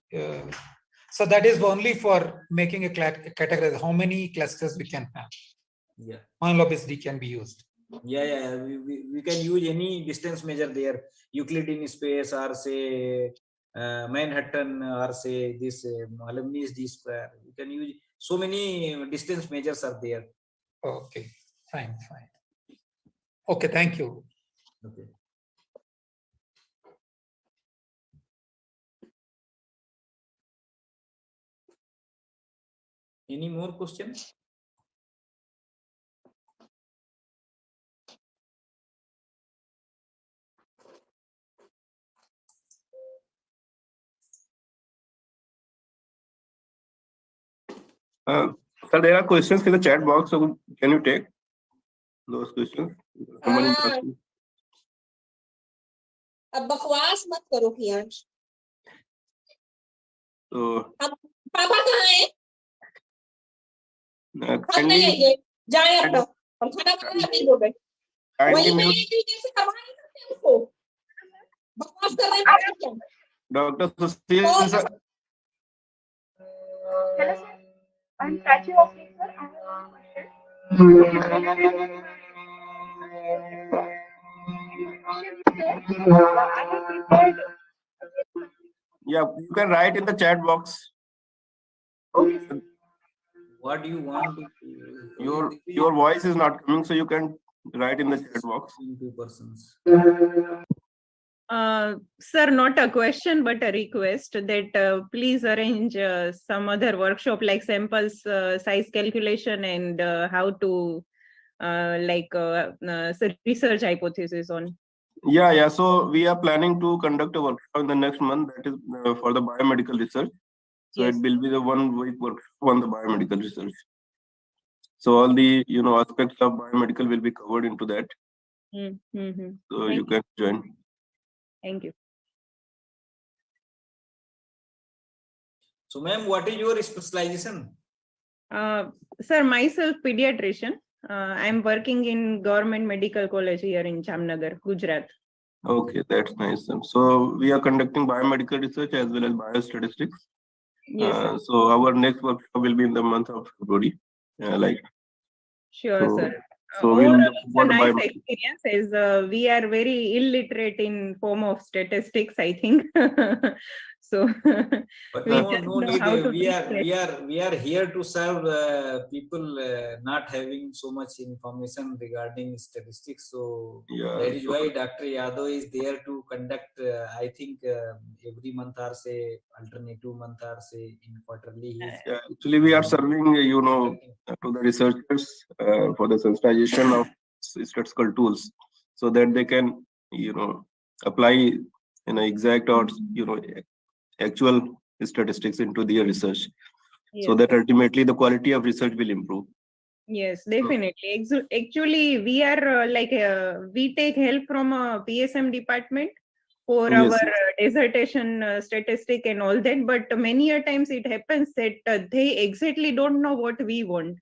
So that is only for making a category. How many clusters we can have? Yeah. Homologous D can be used. Yeah. We can use any distance measure there. Euclidean space, or say Manhattan, or say this Malebny's D square. You can use so many distance measures are there. Okay, fine. Okay, thank you. Okay. Any more questions? Sir, there are questions in the chat box, so can you take those questions? Someone is asking. अब बकवास मत करो यार। So पापा कहाँ है? kindly जाए अपना हम खाना बनाना नहीं बोल रहे kindly वही mute तरीके से करवा नहीं सकते उसको बकवास कर रहे हैं क्या? Dr. Sushil sir. Hello, sir. I'm Prachi Hosnik, sir. I have one question. I have prepared. Yeah, you can write in the chat box. Okay, sir. What do you want to? Your voice is not coming, so you can write in the chat box. In 2 persons. Sir, not a question, but a request that please arrange some other workshop like samples size calculation and how to research hypothesis on. Yeah. So we are planning to conduct a workshop in the next month. That is for the biomedical research. So Yes. it will be the 1 week workshop on the biomedical research. So all the aspects of biomedical will be covered into that. So you can join. Thank you. So, ma'am, what is your specialization? Sir, myself pediatrician. I'm working in government medical college here in Jamnagar, Gujarat. Okay, that's nice. So we are conducting biomedical research as well as biostatistics. Yes, sir. So our next workshop will be in the month of February. Sure, so- sir. So we'll Overall, look it's a forward to nice biomedical. experience as we are very illiterate in form of statistics, I think. So But we no just know need. how to We are here to serve people not having so much information regarding statistics. So Yeah, that is so- why Dr. Yadav is there to conduct. I think every month or say alternative month or say in quarterly. Yeah, actually, we are serving, to the researchers for the sensitization of statistical tools, so that they can, apply exact or actual statistics into their research, so Yes, that sir. ultimately the quality of research will improve. Yes, definitely. Actually, we are we take help from a PSM department for Yes, our yes. dissertation statistic and all that. But many a times it happens that they exactly don't know what we want.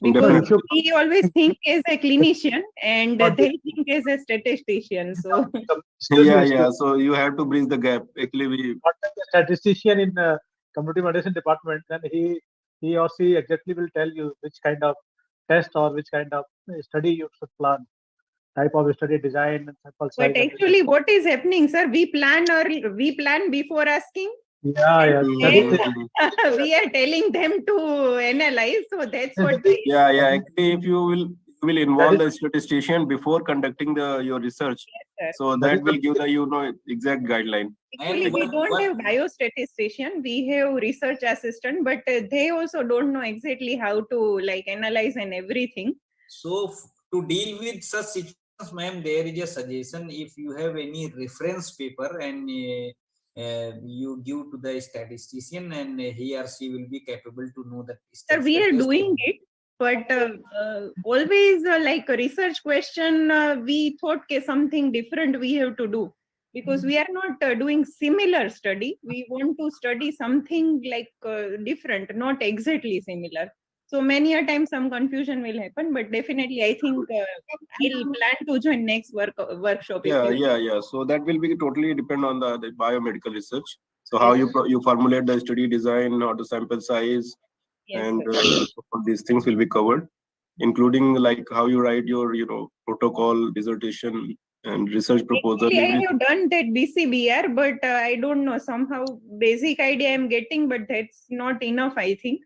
Because Definitely. we always think as a clinician and But- they think as a statistician. So Yeah. So you have to bridge the gap. Actually, we Not like a statistician in community medicine department, then he or she exactly will tell you which kind of test or which kind of study you should plan, type of study design and sample size. but everything. actually what is happening, sir? We plan before asking. Yeah. Mhm. We are telling them to analyze, so that's what Yeah. Actually, if you will involve That the statistician before conducting your research, sir. so That that is will give the exact guideline. Actually, And we what- don't what- have biostatistician. We have research assistant, but they also don't know exactly how to analyze and everything. So to deal with such situations, ma'am, there is a suggestion. If you have any reference paper and you give to the statistician, and he or she will be capable to know that. Sir, we are doing it, but always like a research question, we thought something different we have to do, because we are not doing similar study. We want to study something different, not exactly similar. So many a time some confusion will happen, but definitely I think I'll plan to join next workshop. Yeah. So that will be totally depend on the biomedical research. So how you formulate the study design or the sample size, Yes, and sir. so all these things will be covered, including like how you write your protocol, dissertation, and research proposal. Actually, I everything. have done that BCBR, but I don't know, somehow basic idea I'm getting, but that's not enough, I think.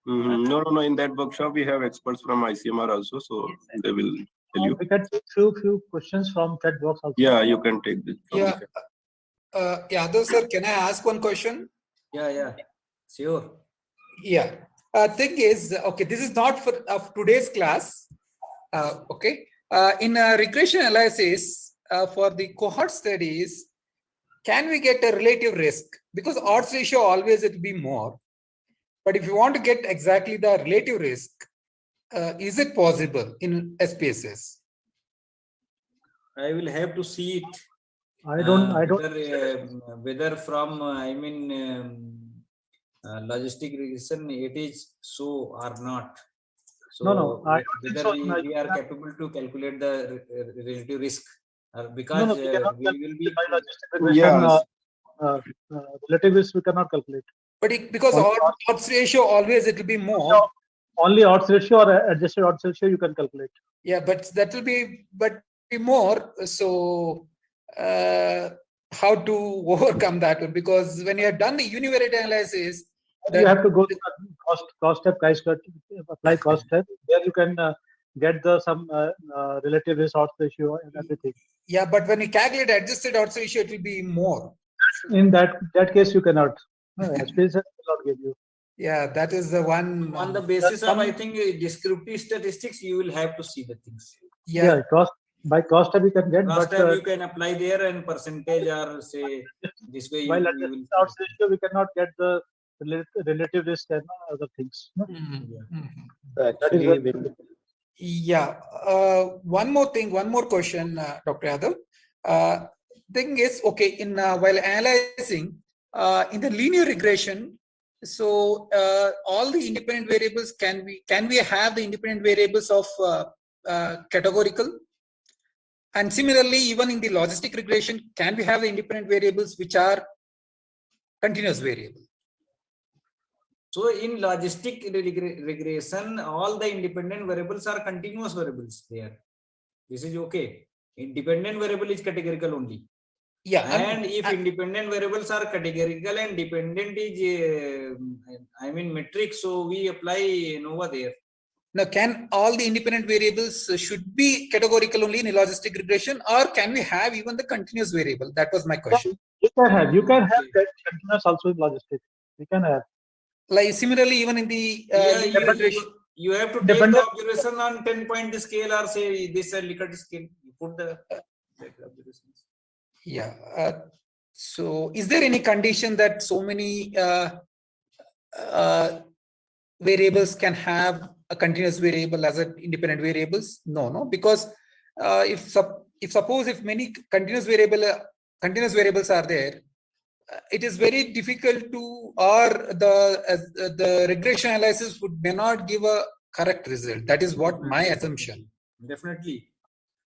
No. In that workshop, we have experts from ICMR also, so Yes, sir. they will tell you. We can take few questions from chat box also. Yeah, you can take this. from Yeah. the- Yadav sir, can I ask one question? Yeah, sure. Yeah. Thing is, okay, this is not for of today's class. Okay. In regression analysis for the cohort studies, can we get a relative risk? Because odds ratio always it will be more. But if you want to get exactly the relative risk, is it possible in SPSS? I will have to see it. I don't. Whether from logistic regression, it is so or not. So No, I don't think whether so. we are capable to calculate the relative risk, No, because we cannot we will be. by logistic regression. Yes. Relative risk we cannot calculate. But because odds ratio always it will be more. So only odds ratio or adjusted odds ratio you can calculate. Yeah, but that will be more. So how to overcome that one? Because when you have done the univariate analysis, you have to go to cost step, apply cost step. There you can get the some relative risk odds ratio and everything. Yeah, but when you calculate adjusted odds ratio, it will be more. In that case, you cannot. SPS will not give you. Yeah, that is the one. On the basis of, I think, descriptive statistics, you will have to see the things. Yeah, by cost step you can get, Cost but tab you can apply there and percentage, or say this way. While you adjusted will. odds ratio, we cannot get the relative risk and other things. No? Actually, when Yeah. One more thing, one more question, Dr. Yadav. Thing is, okay, in while analyzing in the linear regression, so all the independent variables, can we have the independent variables of categorical? And similarly, even in the logistic regression, can we have the independent variables which are continuous variable? So in logistic regression, all the independent variables are continuous variables there. This is okay. Independent variable is categorical only. Yeah. And if independent variables are categorical and dependent is, I mean, metric, so we apply ANOVA there. Now, can all the independent variables should be categorical only in a logistic regression, or can we have even the continuous variable? That was my question. You can have continuous also in logistic. You can have. Like similarly, even in the you have to take the observation on 10-point scale, or say this Likert scale. You put the observations. Yeah. So, is there any condition that so many variables can have a continuous variable as an independent variables? No, because if suppose if many continuous variables are there, it is very difficult to, or the regression analysis may not give a correct result. That is what my assumption. Definitely.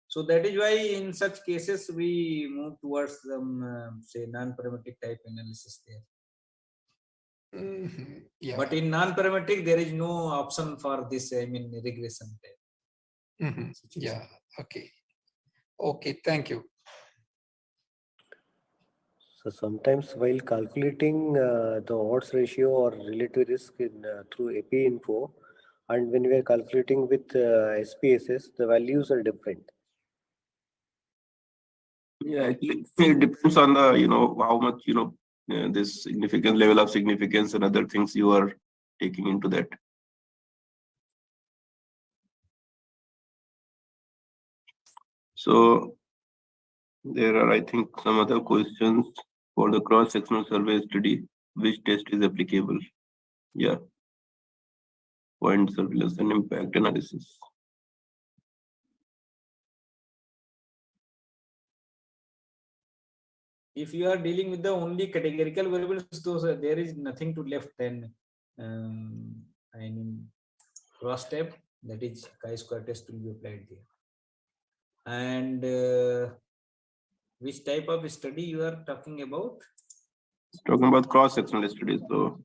So that is why in such cases we move towards some say non-parametric type analysis there. Yeah. But in non-parametric there is no option for this, I mean, regression type. Yeah. Okay. Thank you. so sometimes while calculating the odds ratio or relative risk in through AP info, and when we are calculating with SPSS, the values are different. Yeah, actually, it depends on the how much this significant level of significance and other things you are taking into that. So there are, I think, some other questions for the cross-sectional survey study. Which test is applicable? Yeah. Point surveillance and impact analysis. If you are dealing with the only categorical variables, so there is nothing to left then. I mean, cross step, that is chi-square test will be applied there. And which type of study you are talking about? Talking about cross-sectional studies. So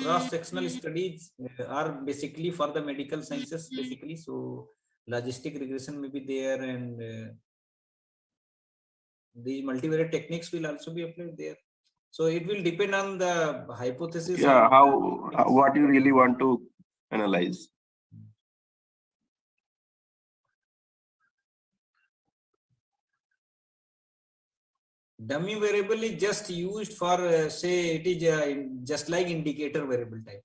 cross-sectional studies are basically for the medical sciences, basically. So logistic regression may be there, and the multivariate techniques will also be applied there. So it will depend on the hypothesis. Yeah, what you really want to analyze. Dummy variable is just used for say it is just like indicator variable type.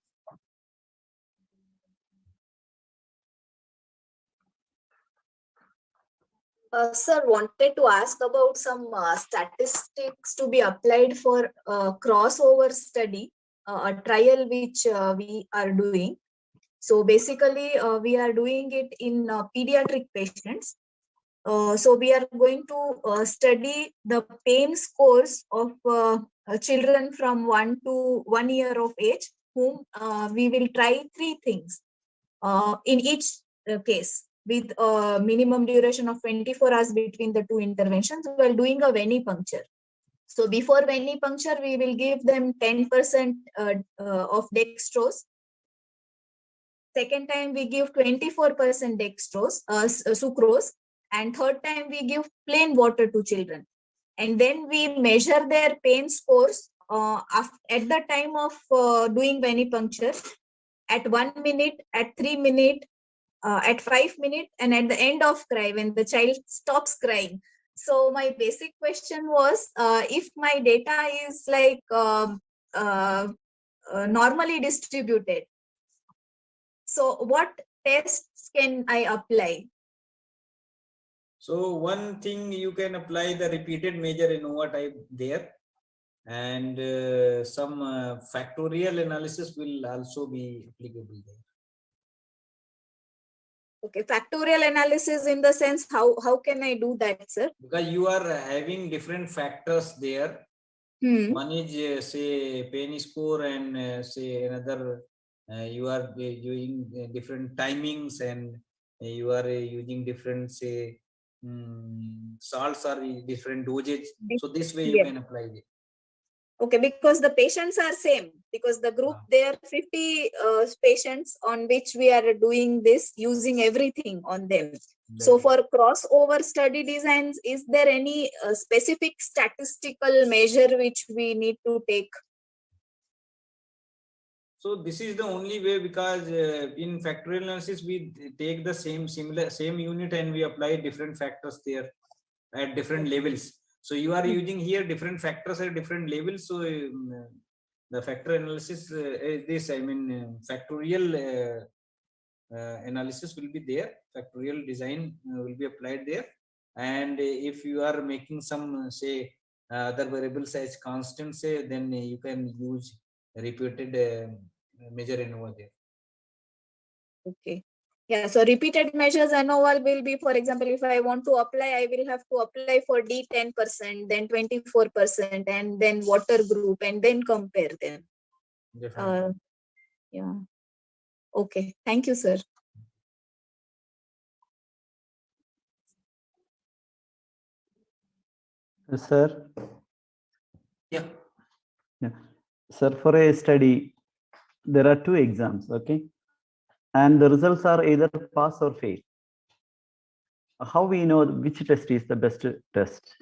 Sir, wanted to ask about some statistics to be applied for crossover study, a trial which we are doing. So basically, we are doing it in pediatric patients. So we are going to study the pain scores of children from 1 year of age, whom we will try 3 things in each case, with a minimum duration of 24 hours between the 2 interventions while doing a venipuncture. So before venipuncture, we will give them 10% of dextrose. Second time we give 24% dextrose, sucrose, and third time we give plain water to children. And then we measure their pain scores at the time of doing venipuncture, at 1 minute, at 3 minutes, at 5 minutes, and at the end of cry, when the child stops crying. So my basic question was, if my data is like normally distributed, so what tests can I apply? So one thing, you can apply the repeated measure ANOVA type there, and some factorial analysis will also be applicable there. Okay, factorial analysis in the sense, how can I do that, sir? Because you are having different factors there. One is say pain score, and say another you are doing different timings, and you are using different, say, salts are different dosage. So this way you can apply it. Okay, because the patients are same, because the group, there are 50 patients on which we are doing this, using everything on them. So for crossover study designs, is there any specific statistical measure which we need to take? So this is the only way, because in factorial analysis we take the same unit and we apply different factors there at different levels. So you are using here different factors at different levels. So the factor analysis, factorial analysis will be there. Factorial design will be applied there. And if you are making some, say, other variables as constants, then you can use repeated measure ANOVA there. Okay. Yeah, so repeated measures ANOVA will be, for example, if I want to apply, I will have to apply for D 10%, then 24%, and then water group, and then compare them. Definitely. Yeah. Okay. Thank you, sir. Sir? Yeah. Sir, for a study, there are 2 exams, okay? And the results are either pass or fail. How we know which test is the best test?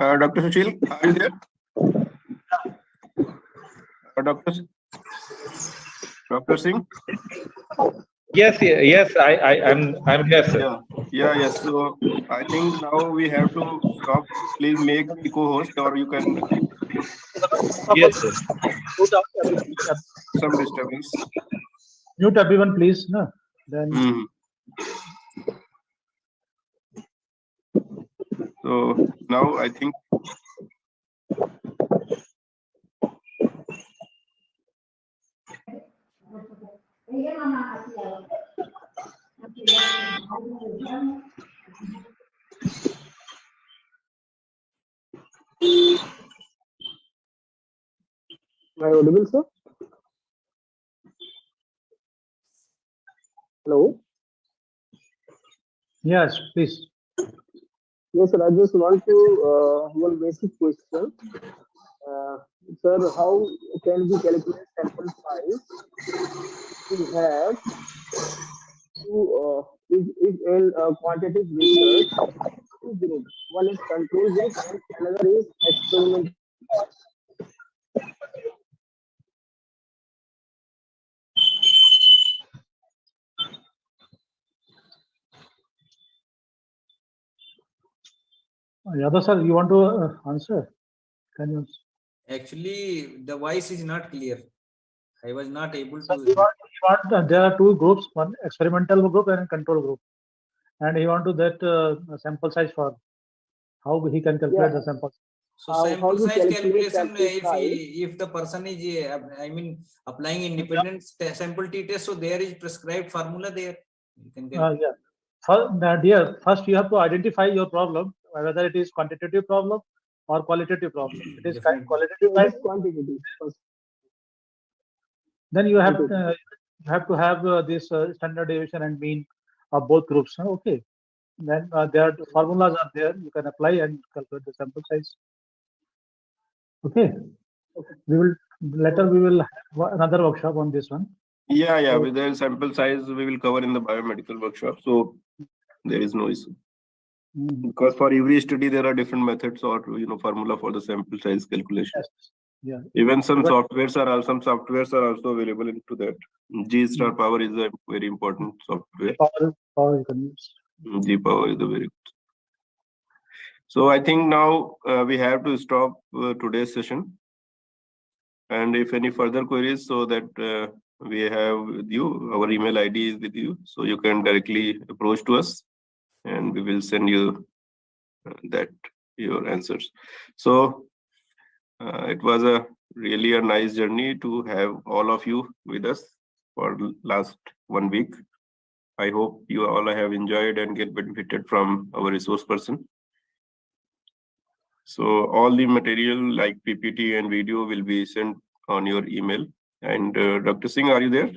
Dr. Sushil, are you there? Dr. Singh? Yes, I'm here, sir. Yes. So I think now we have to stop. Please make me co-host, or you can. Yes, sir. Some disturbance. Mute everyone, please. No? Then. So now I think. Am I audible, sir? Hello? Yes, please. Yes, sir. I just want to one basic question. Uh, Sir, how can we calculate sample size? We have two, if in quantitative research, two groups. One is control group and another is experiment. Yadav sir, you want to answer? Can you? Actually, the voice is not clear. I was not able Sir, to. there are two groups, one experimental group and a control group. And he want to that sample size for how he can calculate the sample. So sample size calculation, if the person is, I mean, applying independent sample t-test, so there is prescribed formula there. You can Yeah. First you have to identify your problem, whether it is quantitative problem or qualitative problem. It is qualitative. Then you have to have this standard deviation and mean of both groups. Okay. Then there are formulas are there. You can apply and calculate the sample size. Okay. We will have another workshop on this one. Yeah. With the sample size, we will cover in the biomedical workshop. So there is no issue. Because for every study, there are different methods or formula for the sample size calculation. Yes. Yeah. Even some softwares are also available into that. G-star power is a very important software. Power you can use. G power is a very good. So I think now we have to stop today's session. And if any further queries, so that we have with you, our email ID is with you, so you can directly approach to us, and we will send you your answers. So it was really a nice journey to have all of you with us for last 1 week. I hope you all have enjoyed and get benefited from our resource person. So all the material like PPT and video will be sent on your email. And Dr. Singh, are you there?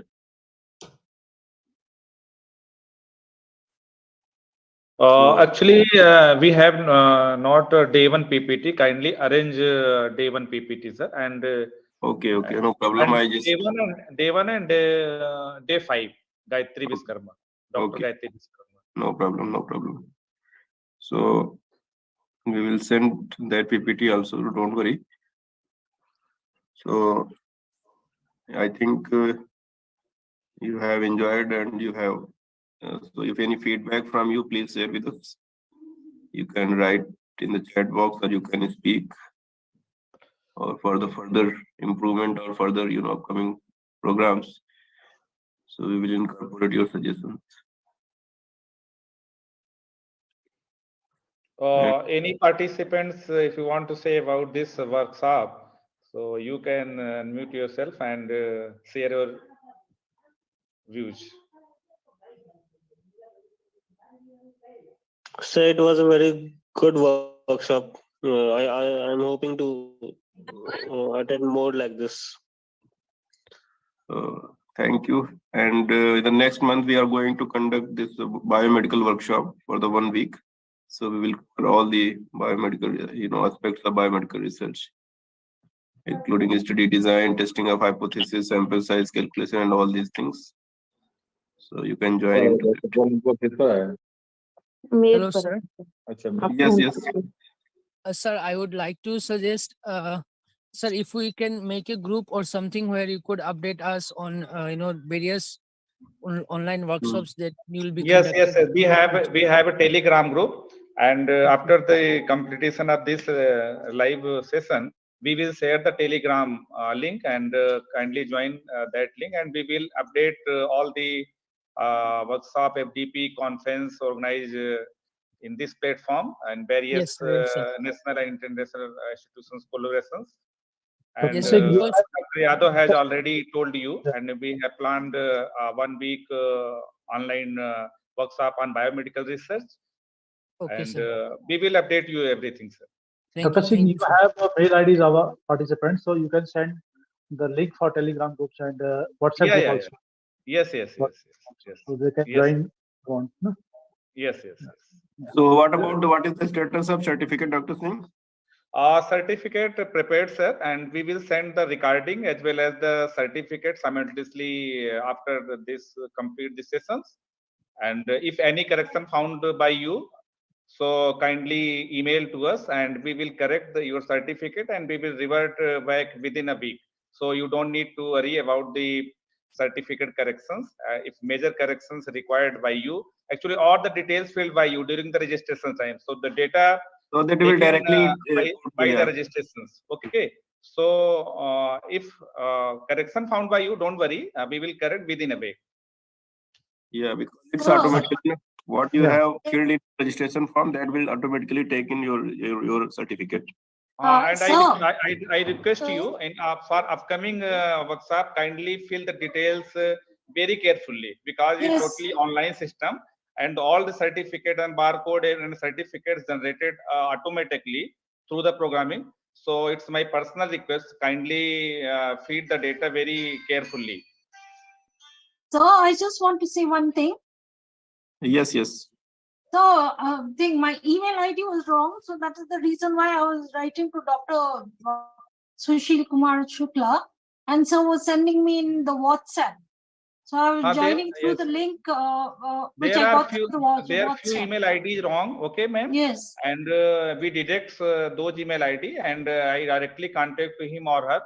Actually, we have not day one PPT. Kindly arrange day one PPT, sir. And okay, no problem. I just day one and day 5. Gayatri Viskarma, Dr. Gayatri Viskarma. No problem. So we will send that PPT also. Don't worry. So I think you have enjoyed and you have. So if any feedback from you, please share with us. You can write in the chat box or you can speak, or for the further improvement or further upcoming programs. So we will incorporate your suggestions. Any participants, if you want to say about this workshop, so you can unmute yourself and share your views. So it was a very good workshop. I'm hoping to attend more like this. Thank you. And the next month we are going to conduct this biomedical workshop for the 1 week. So we will cover all the biomedical, aspects of biomedical research, including study design, testing of hypothesis, sample size calculation, and all these things. So you can join into it. Hello, sir. Yes. Sir, I would like to suggest, sir, if we can make a group or something where you could update us on, various online workshops that you will be conducting. Yes. We have a Telegram group, and after the completion of this live session, we will share the Telegram link, and kindly join that link, and we will update all the workshop FDP conference organized in this platform and various national and international institutions collaborations. And Dr. Yadav has already told you, and we have planned a 1 week online workshop on biomedical research. Okay, and sir. We will update you everything, sir. Dr. Singh, you have mail IDs of our participants, so you can send the link for Telegram groups and WhatsApp Yeah, group yeah, also. yeah. Yes. So they can Yes. join. Want, no? Yes. So what is the status of certificate, Dr. Singh? Certificate prepared, sir, and we will send the recording as well as the certificate simultaneously after this complete the sessions. And if any correction found by you, so kindly email to us and we will correct your certificate and we will revert back within a week. So you don't need to worry about the certificate corrections. If major corrections required by you, actually all the details filled by you during the registration time. So the data So that will taken directly by the registrations. Okay. So if correction found by you, don't worry. We will correct within a week. Yeah, because it's automatically what you have filled in registration form, that will automatically take in your certificate. And I request you in for upcoming workshop, kindly fill the details very carefully, because it's totally online system and all the certificate and barcode and certificates generated automatically through the programming. So it's my personal request, kindly feed the data very carefully. So I just want to say one thing. Yes. So my email ID was wrong. So that is the reason why I was writing to Dr. Sushil Kumar Shukla, and so was sending me in the WhatsApp. So I was joining through the link which I got through the WhatsApp. There are few email IDs wrong, okay, ma'am? Yes. And we detect those email ID and I directly contact him or her.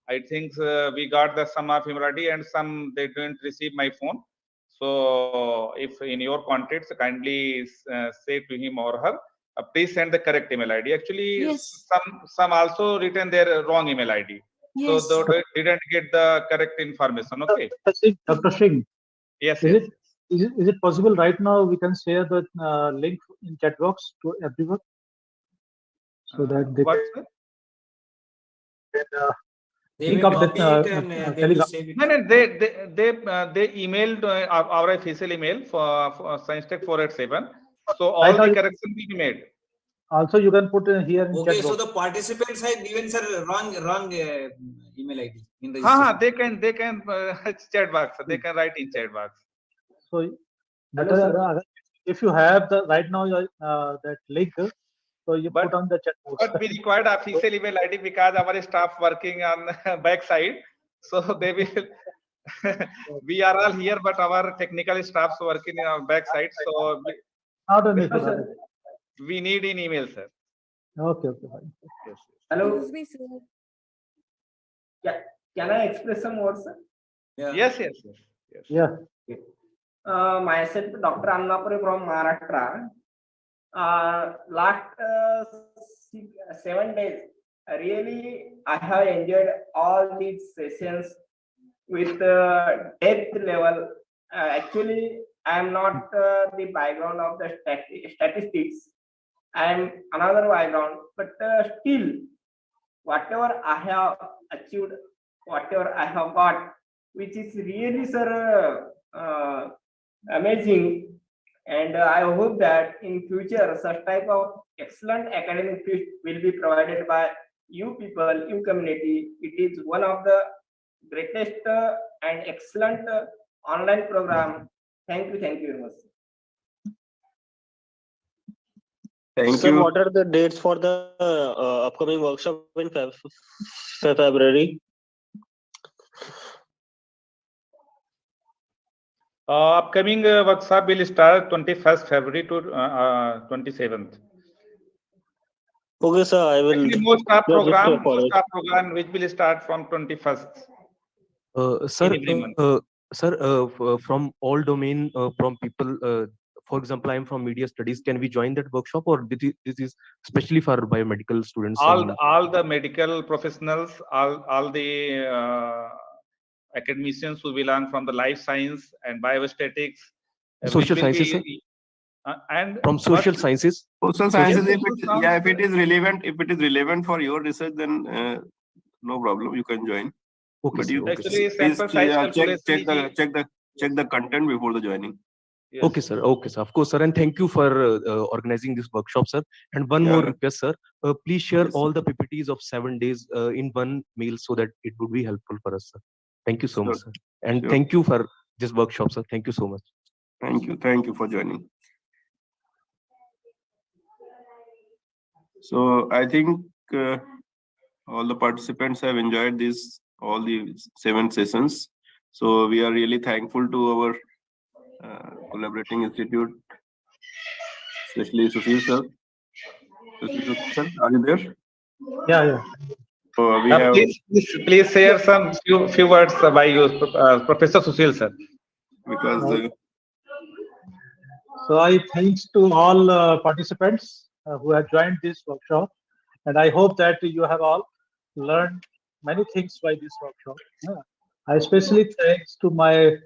I think we got some of email ID and some they didn't receive my phone. So if in your contacts, kindly say to him or her, please send the correct email ID. Actually, some also written their wrong email ID. Yes. So they didn't get the correct information. Okay. Dr. Singh. Yes. Is it possible right now we can share the link in chat box to everyone, so that they can link up the Telegram? No, they emailed our official email for Science Tech 487. So all the correction will be made. Also, you can put here in Okay, chat so box. the participants have given wrong email ID in the They can chat box. They can write in chat box. So if you have the right now that link, so you put on the chat box. But we required official email ID because our staff working on back side. So they will. We are all here, but our technical staffs working on back side. So we need in email, sir. Okay, fine. Yes. Hello. Excuse me, sir. Can I express some words, sir? Yes. Yeah. Myself, Dr. Annapuri from Maharashtra. Last 7 days, really, I have enjoyed all these sessions with depth level. Actually, I am not the background of the statistics. I am another background, but still, whatever I have achieved, whatever I have got, which is really, sir, amazing. And I hope that in future, such type of excellent academic field will be provided by you people, you community. It is one of the greatest and excellent online program. Thank you very much. Thank Sir, you. what are the dates for the upcoming workshop in February? Upcoming workshop will start 21st February to 27th. Okay, sir, I will. Actually, most of program which will start from 21st. From all domain, from people, for example, I am from media studies. Can we join that workshop, or this is especially for biomedical students? All the medical professionals, all the academicians who belong from the life science and biostatics, social sciences, and from social sciences. Social sciences, if it is relevant for your research, then no problem, you can join. Okay, but you actually please check the content before the joining. Yes. Okay, sir. Okay, sir. Of course, sir. And thank you for organizing this workshop, sir. And one more request, sir. Please share all the PPTs of 7 days in one mail so that it would be helpful for us, sir. Thank you so much, sir. And thank you for this workshop, sir. Thank you so much. Thank you. Thank you for joining. So I think all the participants have enjoyed all the 7 sessions. So we are really thankful to our collaborating institute, especially Sushil sir. Sushil sir, are you there? Yeah. So we have. Please share some few words by you, Professor Sushil sir. Because. So I thanks to all participants who have joined this workshop, and I hope that you have all learned many things by this workshop. I especially thanks to my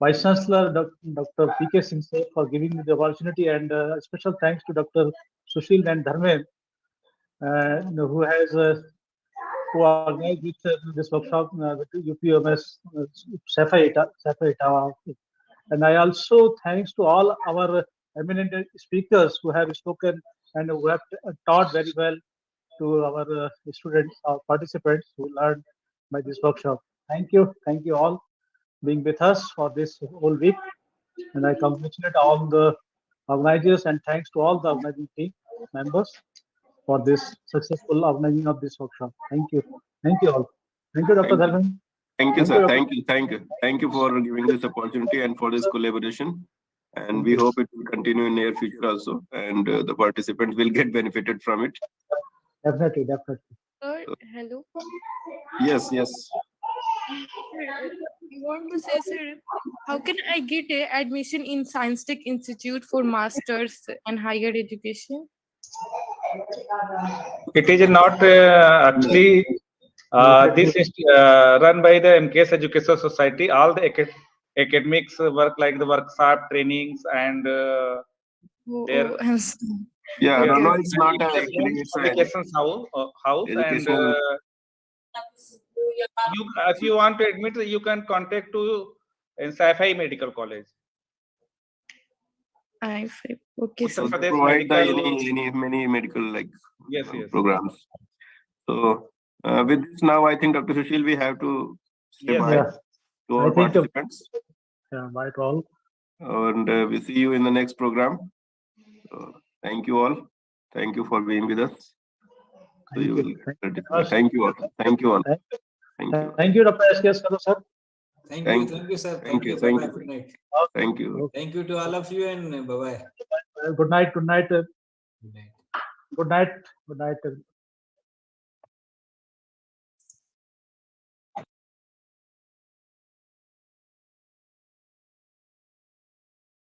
Vice Chancellor, Dr. P.K. Singh for giving me the opportunity, and special thanks to Dr. Sushil and Dharmen, who organized this workshop with UPMS Safa Itawa. And I also thanks to all our eminent speakers who have spoken and who have taught very well to our students, our participants who learned by this workshop. Thank you all being with us for this whole week. And I congratulate all the organizers and thanks to all the organizing team members for this successful organizing of this workshop. Thank you all. Thank you, Dr. Dharman. Thank you, sir. Thank you for giving this opportunity and for this collaboration. And we hope it will continue in near future also, and the participants will get benefited from it. Definitely. Sir, hello. Yes. I want to say, sir, how can I get a admission in Science Tech Institute for Masters and Higher Education? It is not actually this is run by the MKS Education Society. All the academics work like the workshop trainings and their no, it's not it's education house and if you want to admit, you can contact to in Sci-Fi Medical College. Okay, so they provide many medical programs. So with this now, I think Dr. Sushil, we have to say bye to our participants. Bye to all. And we see you in the next program. Thank you all. Thank you for being with us. Thank you all. Thank you, Dr. S.K. sir. Thank you, sir. Thank you. Good night. Thank you. Thank you to all of you, and bye-bye. Good night.